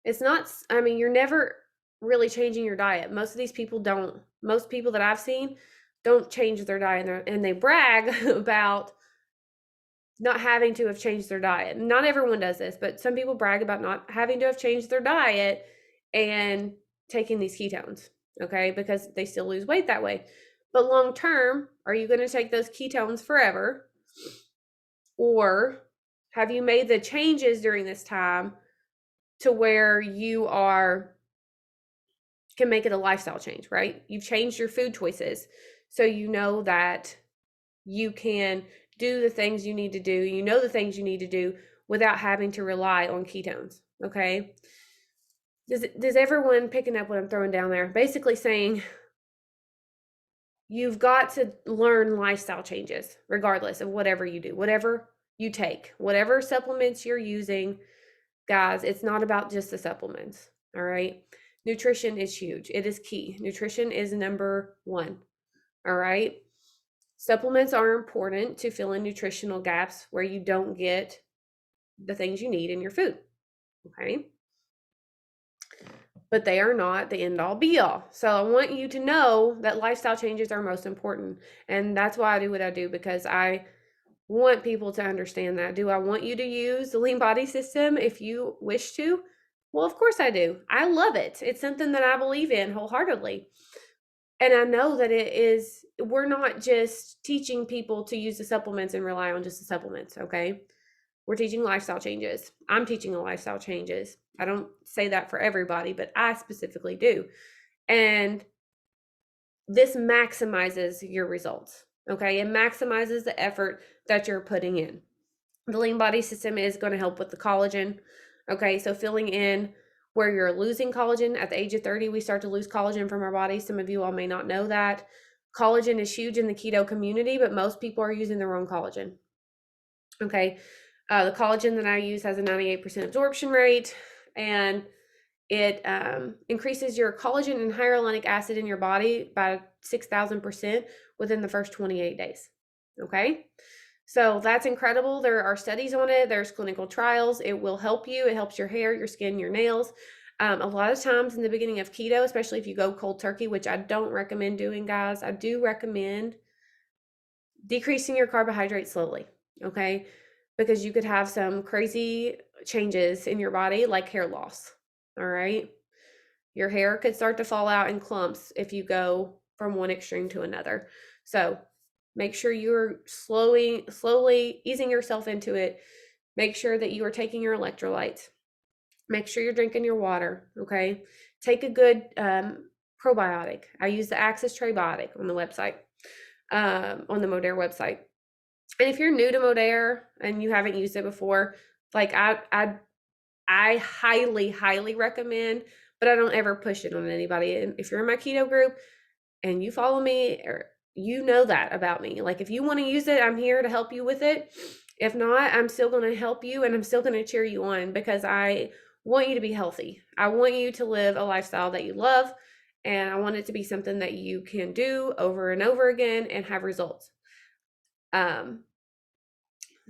[SPEAKER 1] it's not, you're never really changing your diet. Most people that I've seen don't change their diet, and they brag about not having to have changed their diet. Not everyone does this, but some people brag about not having to have changed their diet and taking these ketones, okay, because they still lose weight that way. But long term, are you going to take those ketones forever? Or have you made the changes during this time to where you can make it a lifestyle change, right? You've changed your food choices, so you know that you can do the things you need to do. You know the things you need to do without having to rely on ketones. Okay. Does everyone picking up what I'm throwing down there? Basically saying you've got to learn lifestyle changes regardless of whatever you do, whatever you take, whatever supplements you're using. Guys, it's not about just the supplements. All right. Nutrition is huge. It is key. Nutrition is number one. All right. Supplements are important to fill in nutritional gaps where you don't get the things you need in your food. Okay. But they are not the end all be all. So I want you to know that lifestyle changes are most important. And that's why I do what I do, because I want people to understand that. Do I want you to use the lean body system if you wish to? Well, of course I do. I love it. It's something that I believe in wholeheartedly. And I know that we're not just teaching people to use the supplements and rely on just the supplements, okay? We're teaching lifestyle changes. I'm teaching the lifestyle changes. I don't say that for everybody, but I specifically do. And this maximizes your results, okay? It maximizes the effort that you're putting in. The lean body system is going to help with the collagen, okay? So filling in where you're losing collagen. At the age of 30, we start to lose collagen from our body. Some of you all may not know that. Collagen is huge in the keto community, but most people are using the wrong collagen, okay? The collagen that I use has a 98% absorption rate, and it increases your collagen and hyaluronic acid in your body by 6,000% within the first 28 days. Okay. So that's incredible. There are studies on it. There's clinical trials. It will help you. It helps your hair, your skin, your nails. A lot of times in the beginning of keto, especially if you go cold turkey, which I don't recommend doing, guys, I do recommend decreasing your carbohydrates slowly. Okay. Because you could have some crazy changes in your body, like hair loss. All right. Your hair could start to fall out in clumps if you go from one extreme to another. So make sure you're slowly easing yourself into it. Make sure that you are taking your electrolytes. Make sure you're drinking your water. Okay. Take a good probiotic. I use the Axis Trebiotic on the website, on the Modere website. And if you're new to Modere and you haven't used it before, like I highly, highly recommend, but I don't ever push it on anybody. And if you're in my keto group and you follow me, or you know that about me, like if you want to use it, I'm here to help you with it. If not, I'm still going to help you, and I'm still going to cheer you on, because I want you to be healthy. I want you to live a lifestyle that you love, and I want it to be something that you can do over and over again and have results.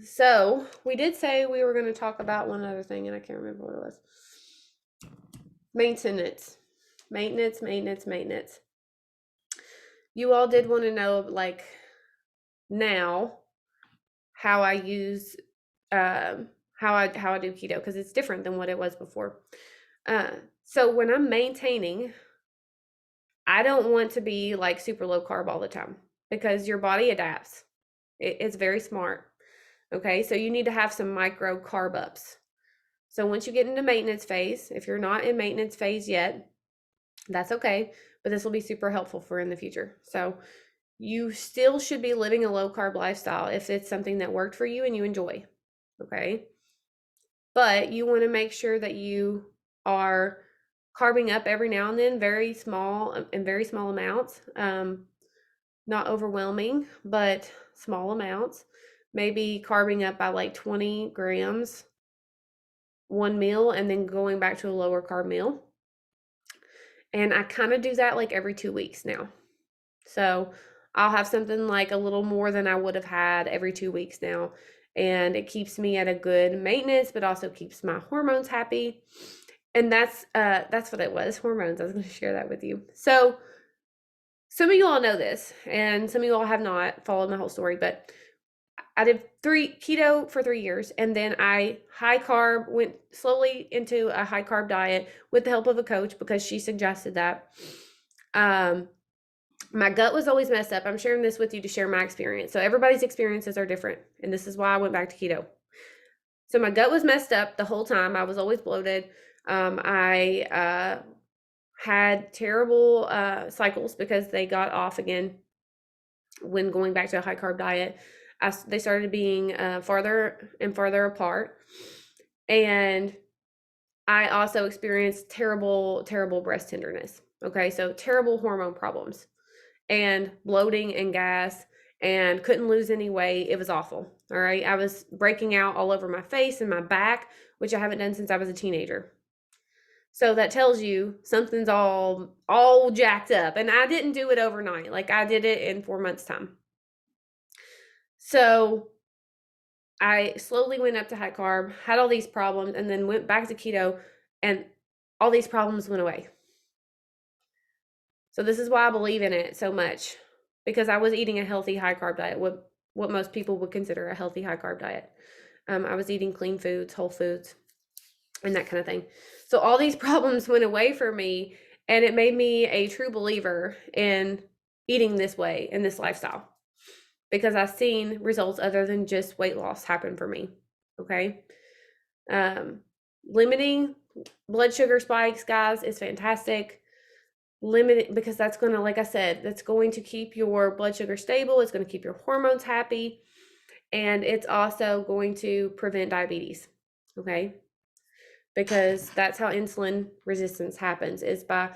[SPEAKER 1] So we did say we were going to talk about one other thing, and I can't remember what it was. Maintenance. You all did want to know, like, now how I use how I do keto, because it's different than what it was before. So when I'm maintaining, I don't want to be like super low carb all the time, because your body adapts. It's very smart. Okay, so you need to have some micro carb ups. So once you get into maintenance phase, if you're not in maintenance phase yet, that's okay, but this will be super helpful for in the future. So you still should be living a low carb lifestyle if it's something that worked for you and you enjoy. Okay, but you want to make sure that you are carbing up every now and then, very small amounts, not overwhelming, but small amounts. Maybe carbing up by like 20 grams one meal, and then going back to a lower carb meal. And I kind of do that like every 2 weeks now. So I'll have something like a little more than I would have had every 2 weeks now. And it keeps me at a good maintenance, but also keeps my hormones happy. And that's what it was, hormones. I was going to share that with you. So some of you all know this, and some of you all have not followed my whole story, but I did keto for 3 years, and then I went slowly into a high carb diet with the help of a coach, because she suggested that. My gut was always messed up. I'm sharing this with you to share my experience. So everybody's experiences are different, and this is why I went back to keto. So my gut was messed up the whole time. I was always bloated. I had terrible cycles because they got off again when going back to a high carb diet. they started being farther and farther apart. And I also experienced terrible, terrible breast tenderness. Okay, so terrible hormone problems and bloating and gas and couldn't lose any weight. It was awful. All right, I was breaking out all over my face and my back, which I haven't done since I was a teenager. So that tells you something's all jacked up. And I didn't do it overnight. Like I did it in 4 months time. So I slowly went up to high carb, had all these problems, and then went back to keto, and all these problems went away. So this is why I believe in it so much, because I was eating a healthy high carb diet, what most people would consider a healthy high carb diet. I was eating clean foods, whole foods, and that kind of thing. So all these problems went away for me, and it made me a true believer in eating this way, in this lifestyle, because I've seen results other than just weight loss happen for me. Okay. Limiting blood sugar spikes, guys, is fantastic. Limit, because that's going to, like I said, that's going to keep your blood sugar stable. It's going to keep your hormones happy. And it's also going to prevent diabetes. Okay. Because that's how insulin resistance happens, is by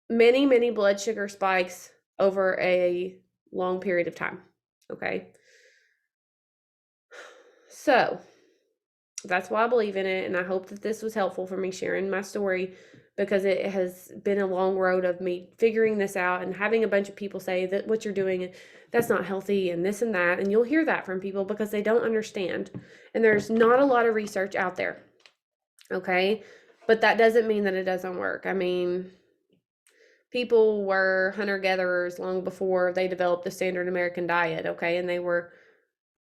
[SPEAKER 1] many blood sugar spikes over a long period of time. Okay. So that's why I believe in it. And I hope that this was helpful for me sharing my story, because it has been a long road of me figuring this out and having a bunch of people say that what you're doing, that's not healthy and this and that. And you'll hear that from people because they don't understand. And there's not a lot of research out there. Okay. But that doesn't mean that it doesn't work. I mean, people were hunter-gatherers long before they developed the standard American diet. Okay. And they were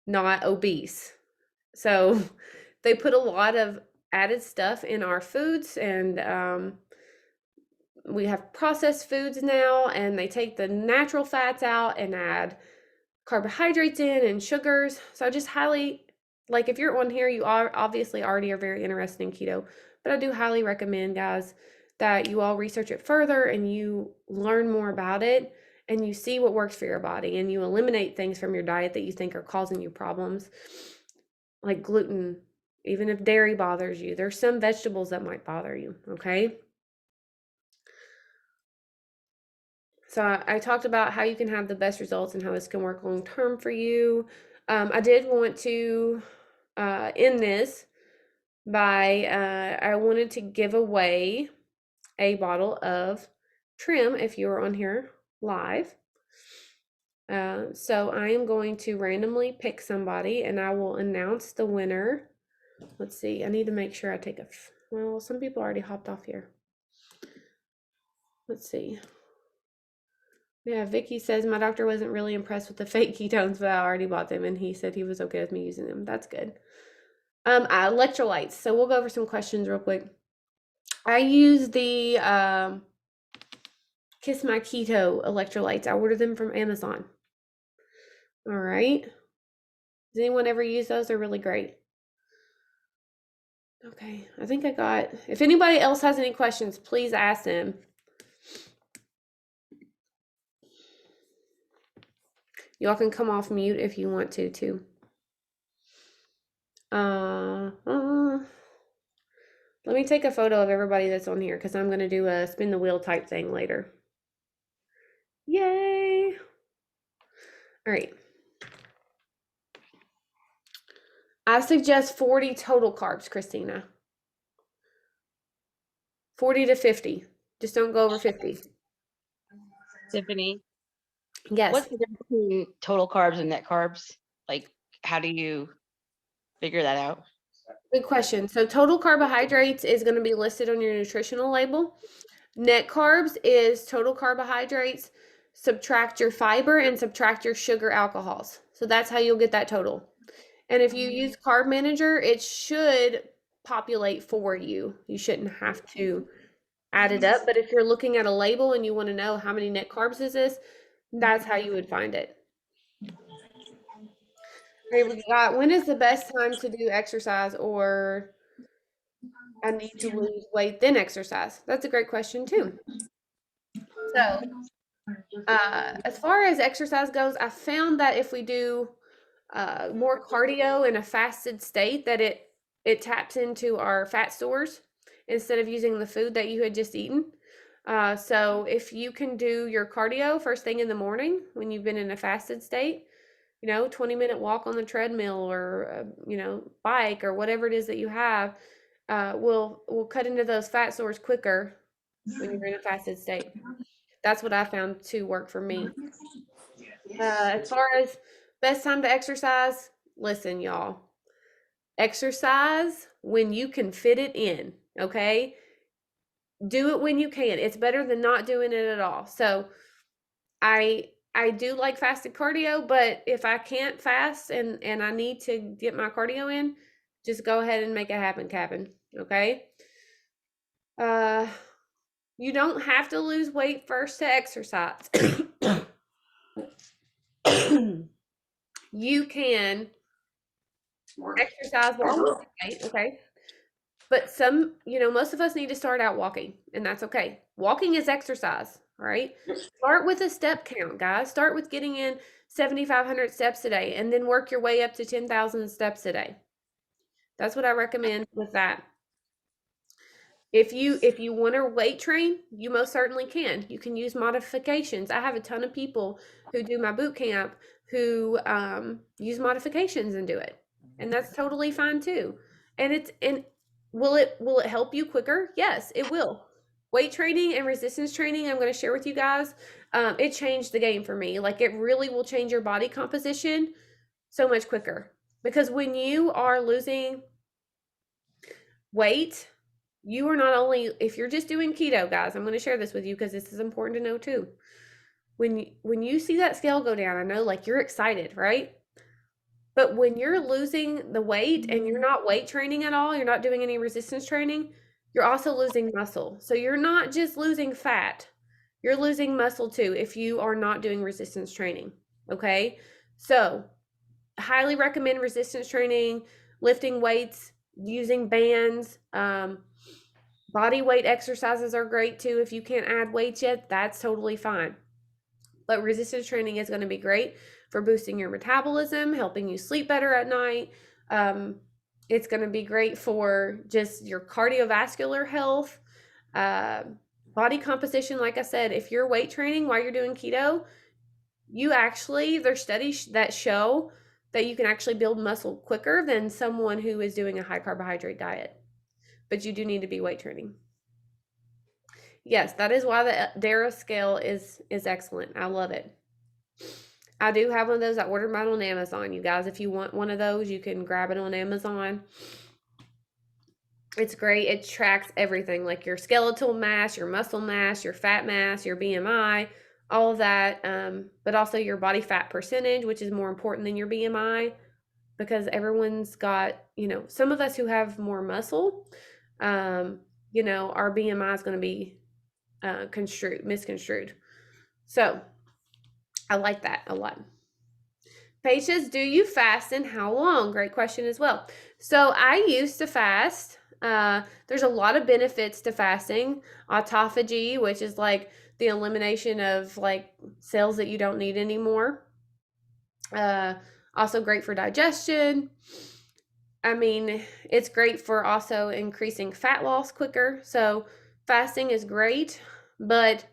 [SPEAKER 1] not obese. So they put a lot of added stuff in our foods, and we have processed foods now, and they take the natural fats out and add carbohydrates in and sugars. So I just highly, like, if you're on here, you are obviously already are very interested in keto, but I do highly recommend, guys, that you all research it further and you learn more about it, and you see what works for your body, and you eliminate things from your diet that you think are causing you problems, like gluten. Even if dairy bothers you, there's some vegetables that might bother you. Okay. So I talked about how you can have the best results and how this can work long term for you. I did want to end this by I wanted to give away a bottle of trim if you were on here live. So I am going to randomly pick somebody, and I will announce the winner. Let's see. I need to make sure I take well, some people already hopped off here. Let's see. Yeah, Vicky says my doctor wasn't really impressed with the fake ketones, but I already bought them, and he said he was okay with me using them. That's good. Electrolytes. So we'll go over some questions real quick. I use the Kiss My Keto electrolytes. I ordered them from Amazon. All right. Does anyone ever use those? They're really great. Okay, I think I got, if anybody else has any questions, please ask them. Y'all can come off mute if you want to, too. Let me take a photo of everybody that's on here, because I'm going to do a spin the wheel type thing later. Yay! All right. I suggest 40 total carbs, Christina. 40 to 50. Just don't go over 50.
[SPEAKER 2] Tiffany,
[SPEAKER 1] Yes.
[SPEAKER 2] what's the difference between total carbs and net carbs? Like, how do you figure that out?
[SPEAKER 1] Good question. So total carbohydrates is going to be listed on your nutritional label. Net carbs is total carbohydrates, subtract your fiber, and subtract your sugar alcohols. So that's how you'll get that total. And if you use Carb Manager, it should populate for you. You shouldn't have to add it up. But if you're looking at a label and you want to know how many net carbs is this, that's how you would find it. Okay, we got, when is the best time to do exercise, or I need to lose weight then exercise? That's a great question too. So As far as exercise goes, I found that if we do more cardio in a fasted state, that it taps into our fat stores instead of using the food that you had just eaten. So if you can do your cardio first thing in the morning when you've been in a fasted state, 20-minute walk on the treadmill or bike or whatever it is that you have, will cut into those fat stores quicker when you're in a fasted state. That's what I found to work for me. As far as best time to exercise, listen, y'all. Exercise when you can fit it in, okay? Do it when you can. It's better than not doing it at all. So I do like fasted cardio, but if I can't fast and I need to get my cardio in, just go ahead and make it happen, Captain. Okay? Uh you don't have to lose weight first to exercise. You can exercise while losing weight, okay? But most of us need to start out walking, and that's okay. Walking is exercise, all right? Start with a step count, guys. Start with getting in 7,500 steps a day, and then work your way up to 10,000 steps a day. That's what I recommend with that. If you want to weight train, you most certainly can. You can use modifications. I have a ton of people who do my boot camp who use modifications and do it, and that's totally fine too. And will it help you quicker? Yes, it will. Weight training and resistance training, I'm going to share with you guys. It changed the game for me. Like, it really will change your body composition so much quicker, because when you are losing weight, you are not only, if you're just doing keto, guys, I'm going to share this with you because this is important to know too. When you see that scale go down, I know, like, you're excited, right? But when you're losing the weight and you're not weight training at all, you're not doing any resistance training, you're also losing muscle. So you're not just losing fat, you're losing muscle too if you are not doing resistance training. Okay? So, highly recommend resistance training, lifting weights, using bands. Body weight exercises are great too. If you can't add weights yet, that's totally fine. But resistance training is going to be great for boosting your metabolism, helping you sleep better at night. It's going to be great for just your cardiovascular health, body composition. Like I said, if you're weight training while you're doing keto, there's studies that show that you can actually build muscle quicker than someone who is doing a high carbohydrate diet. But you do need to be weight training. Yes, that is why the Dara scale is excellent. I love it. I do have one of those. I ordered mine on Amazon. You guys, if you want one of those, you can grab it on Amazon. It's great. It tracks everything, like your skeletal mass, your muscle mass, your fat mass, your BMI, all of that, but also your body fat percentage, which is more important than your BMI, because everyone's got, some of us who have more muscle, our BMI is going to be misconstrued. So I like that a lot. Paige says, do you fast and how long? Great question as well. So I used to fast. There's a lot of benefits to fasting. Autophagy, which is like the elimination of like cells that you don't need anymore. Also great for digestion. I mean, it's great for also increasing fat loss quicker. So fasting is great, but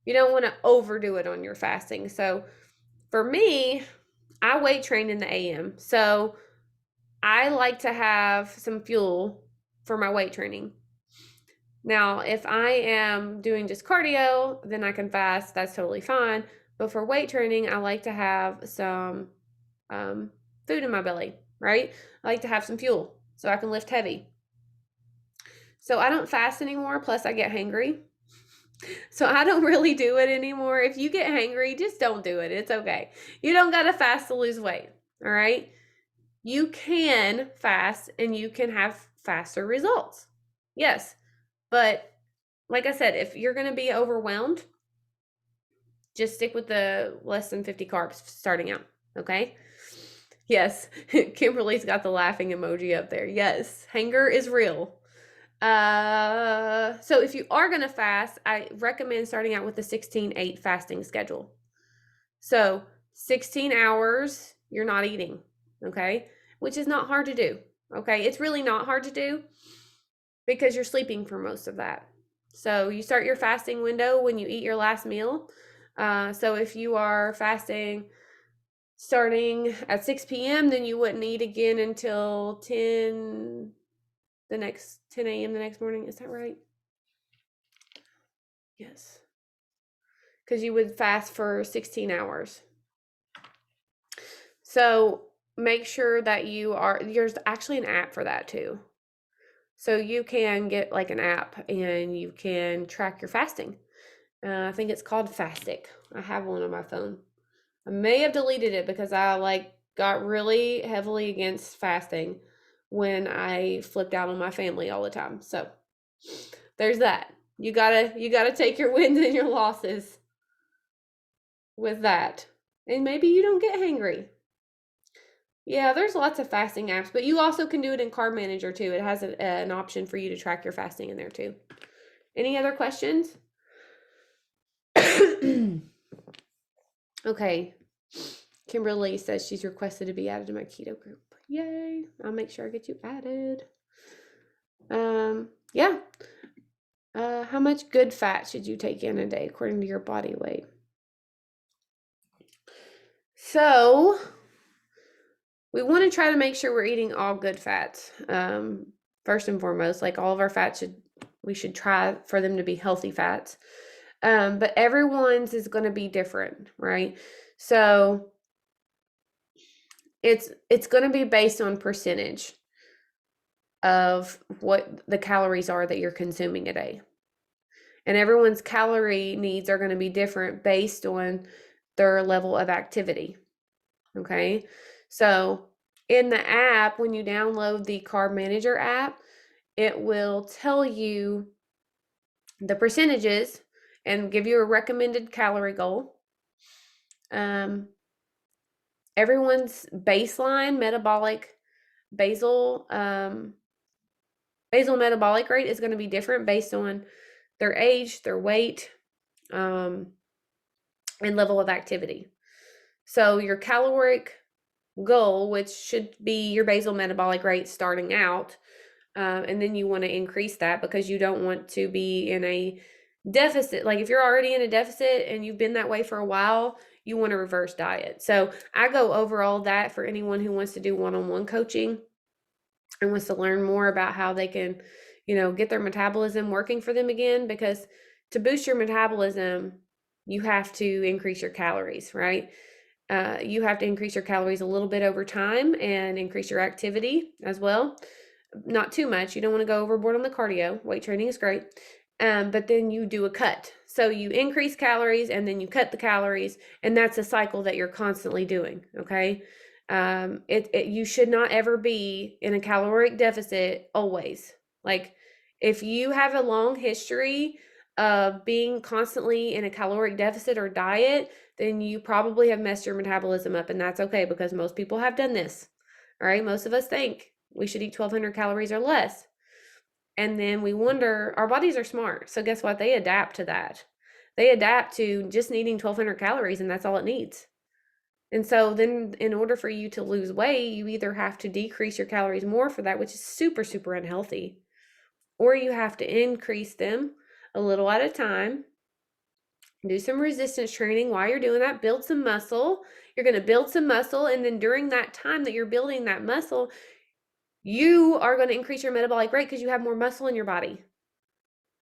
[SPEAKER 1] you don't want to overdo it on your fasting. So for me, I weight train in the AM. So I like to have some fuel for my weight training. Now, if I am doing just cardio, then I can fast. That's totally fine. But for weight training, I like to have some food in my belly, right? I like to have some fuel so I can lift heavy. So I don't fast anymore. Plus, I get hangry. So I don't really do it anymore. If you get hangry, just don't do it. It's okay. You don't got to fast to lose weight. All right. You can fast and you can have faster results. Yes. But like I said, if you're going to be overwhelmed, just stick with the less than 50 carbs starting out. Okay. Yes. Kimberly's got the laughing emoji up there. Yes. Hunger is real. So if you are going to fast, I recommend starting out with the 16-8 fasting schedule. So 16 hours, you're not eating, okay? Which is not hard to do, okay? It's really not hard to do because you're sleeping for most of that. So you start your fasting window when you eat your last meal. So if you are fasting starting at 6 p.m., then you wouldn't eat again until 10 a.m. the next morning. Is that right? Yes. Because you would fast for 16 hours. So make sure that there's actually an app for that too. So you can get like an app and you can track your fasting. I think it's called Fastic. I have one on my phone. I may have deleted it because I got really heavily against fasting when I flipped out on my family all the time. So there's that. You gotta take your wins and your losses with that. And maybe you don't get hangry. Yeah, there's lots of fasting apps, but you also can do it in Carb Manager too. It has an option for you to track your fasting in there too. Any other questions? Okay. Kimberly says she's requested to be added to my keto group. Yay. I'll make sure I get you added. Yeah. How much good fat should you take in a day according to your body weight? So we want to try to make sure we're eating all good fats. First and foremost, like all of our fats we should try for them to be healthy fats. But everyone's is going to be different, right? So it's going to be based on percentage of what the calories are that you're consuming a day. And everyone's calorie needs are going to be different based on their level of activity. Okay? So in the app, when you download the Carb Manager app, it will tell you the percentages and give you a recommended calorie goal. Everyone's baseline basal metabolic rate is going to be different based on their age, their weight, and level of activity. So your caloric goal, which should be your basal metabolic rate starting out, and then you want to increase that because you don't want to be in a deficit. Like if you're already in a deficit and you've been that way for a while, you want to reverse diet. So I go over all that for anyone who wants to do one-on-one coaching and wants to learn more about how they can, get their metabolism working for them again, because to boost your metabolism, you have to increase your calories, right? You have to increase your calories a little bit over time and increase your activity as well. Not too much. You don't want to go overboard on the cardio. Weight training is great. But then you do a cut. So you increase calories and then you cut the calories, and that's a cycle that you're constantly doing, okay? You should not ever be in a caloric deficit always. Like if you have a long history of being constantly in a caloric deficit or diet, then you probably have messed your metabolism up, and that's okay because most people have done this. All right, most of us think we should eat 1,200 calories or less. And then we wonder, our bodies are smart. So guess what? They adapt to that. They adapt to just needing 1,200 calories, and that's all it needs. And so then in order for you to lose weight, you either have to decrease your calories more for that, which is super, super unhealthy, or you have to increase them a little at a time. Do some resistance training while you're doing that. Build some muscle. You're going to build some muscle. And then during that time that you're building that muscle, you are going to increase your metabolic rate because you have more muscle in your body.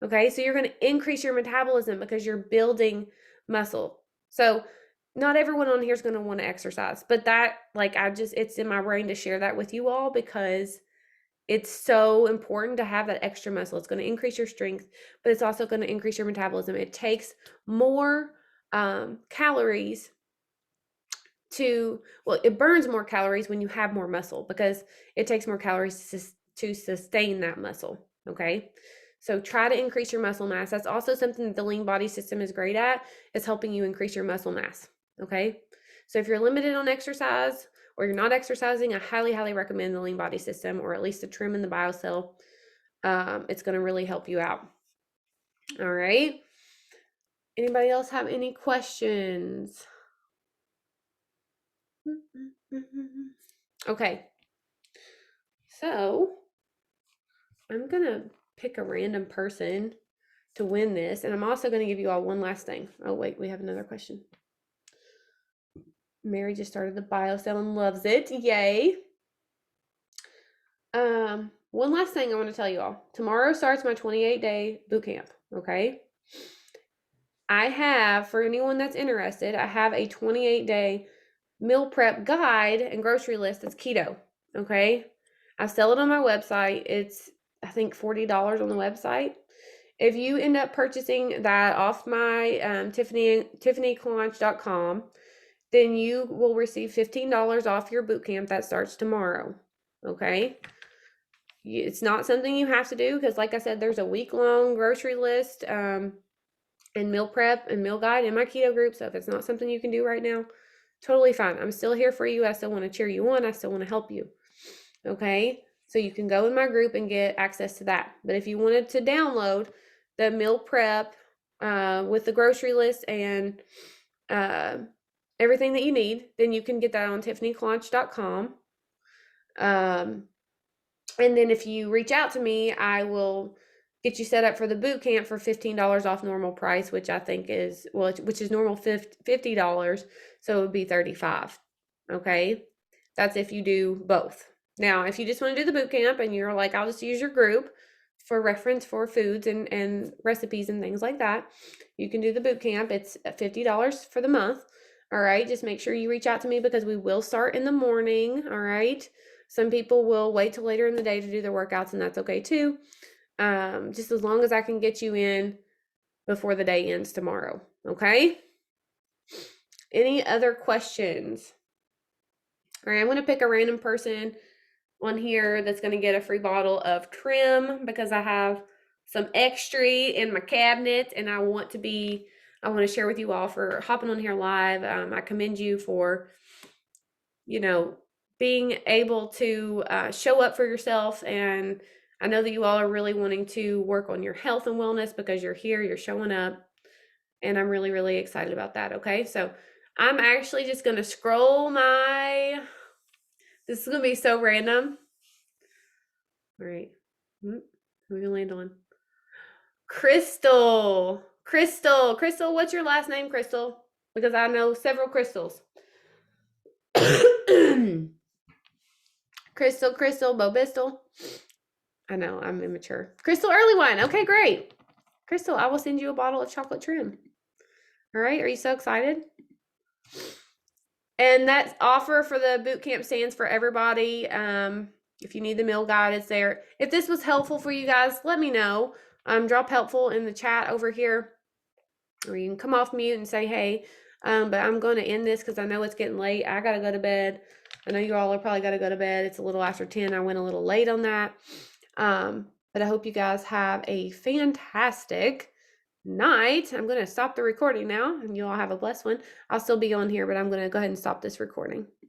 [SPEAKER 1] Okay, so you're going to increase your metabolism because you're building muscle. So not everyone on here is going to want to exercise, but it's in my brain to share that with you all because it's so important to have that extra muscle. It's going to increase your strength, but it's also going to increase your metabolism. It takes more calories it burns more calories when you have more muscle because it takes more calories to sustain that muscle, okay? So try to increase your muscle mass. That's also something that the lean body system is great at, is helping you increase your muscle mass, okay? So if you're limited on exercise or you're not exercising, I highly, highly recommend the lean body system, or at least the trim and the biocell. It's going to really help you out. All right. Anybody else have any questions? Okay. So I'm going to pick a random person to win this. And I'm also going to give you all one last thing. Oh, wait, we have another question. Mary just started the bio cell and loves it. Yay. One last thing I want to tell you all. Tomorrow starts my 28-day boot camp. Okay. I have, for anyone that's interested, I have a 28-day meal prep guide and grocery list that's keto. Okay. I sell it on my website. It's, I think, $40 on the website. If you end up purchasing that off my tiffanyclaunch.com, then you will receive $15 off your boot camp that starts tomorrow. Okay. It's not something you have to do because, like I said, there's a week-long grocery list and meal prep and meal guide in my keto group. So if it's not something you can do right now, totally fine. I'm still here for you. I still want to cheer you on. I still want to help you. Okay. So you can go in my group and get access to that. But if you wanted to download the meal prep with the grocery list and everything that you need, then you can get that on tiffanyclaunch.com. And then if you reach out to me, I will get you set up for the boot camp for $15 off normal price, which I think is, well, which is normal $50. So it would be $35. Okay. That's if you do both. Now, if you just want to do the boot camp and you're like, I'll just use your group for reference for foods and recipes and things like that, you can do the boot camp. It's $50 for the month. All right. Just make sure you reach out to me because we will start in the morning. All right. Some people will wait till later in the day to do their workouts, and that's okay too. Just as long as I can get you in before the day ends tomorrow. Okay. Any other questions? All right. I'm going to pick a random person on here that's going to get a free bottle of trim because I have some extra in my cabinet and I want to share with you all for hopping on here live. I commend you for, being able to show up for yourself. And I know that you all are really wanting to work on your health and wellness because you're here, you're showing up. And I'm really, really excited about that. Okay. So I'm actually just going to scroll this is going to be so random. All right. Who are we going to land on? Crystal, what's your last name, Crystal? Because I know several Crystals. Crystal, Bobistal. I know, I'm immature. Crystal Early Wine. Okay, great. Crystal, I will send you a bottle of chocolate trim. All right, are you so excited? And that offer for the boot camp stands for everybody. If you need the meal guide, it's there. If this was helpful for you guys, let me know. Drop helpful in the chat over here. Or you can come off mute and say, hey. But I'm going to end this because I know it's getting late. I got to go to bed. I know you all are probably got to go to bed. It's a little after 10. I went a little late on that. But I hope you guys have a fantastic night. I'm going to stop the recording now and you all have a blessed one. I'll still be on here, but I'm going to go ahead and stop this recording.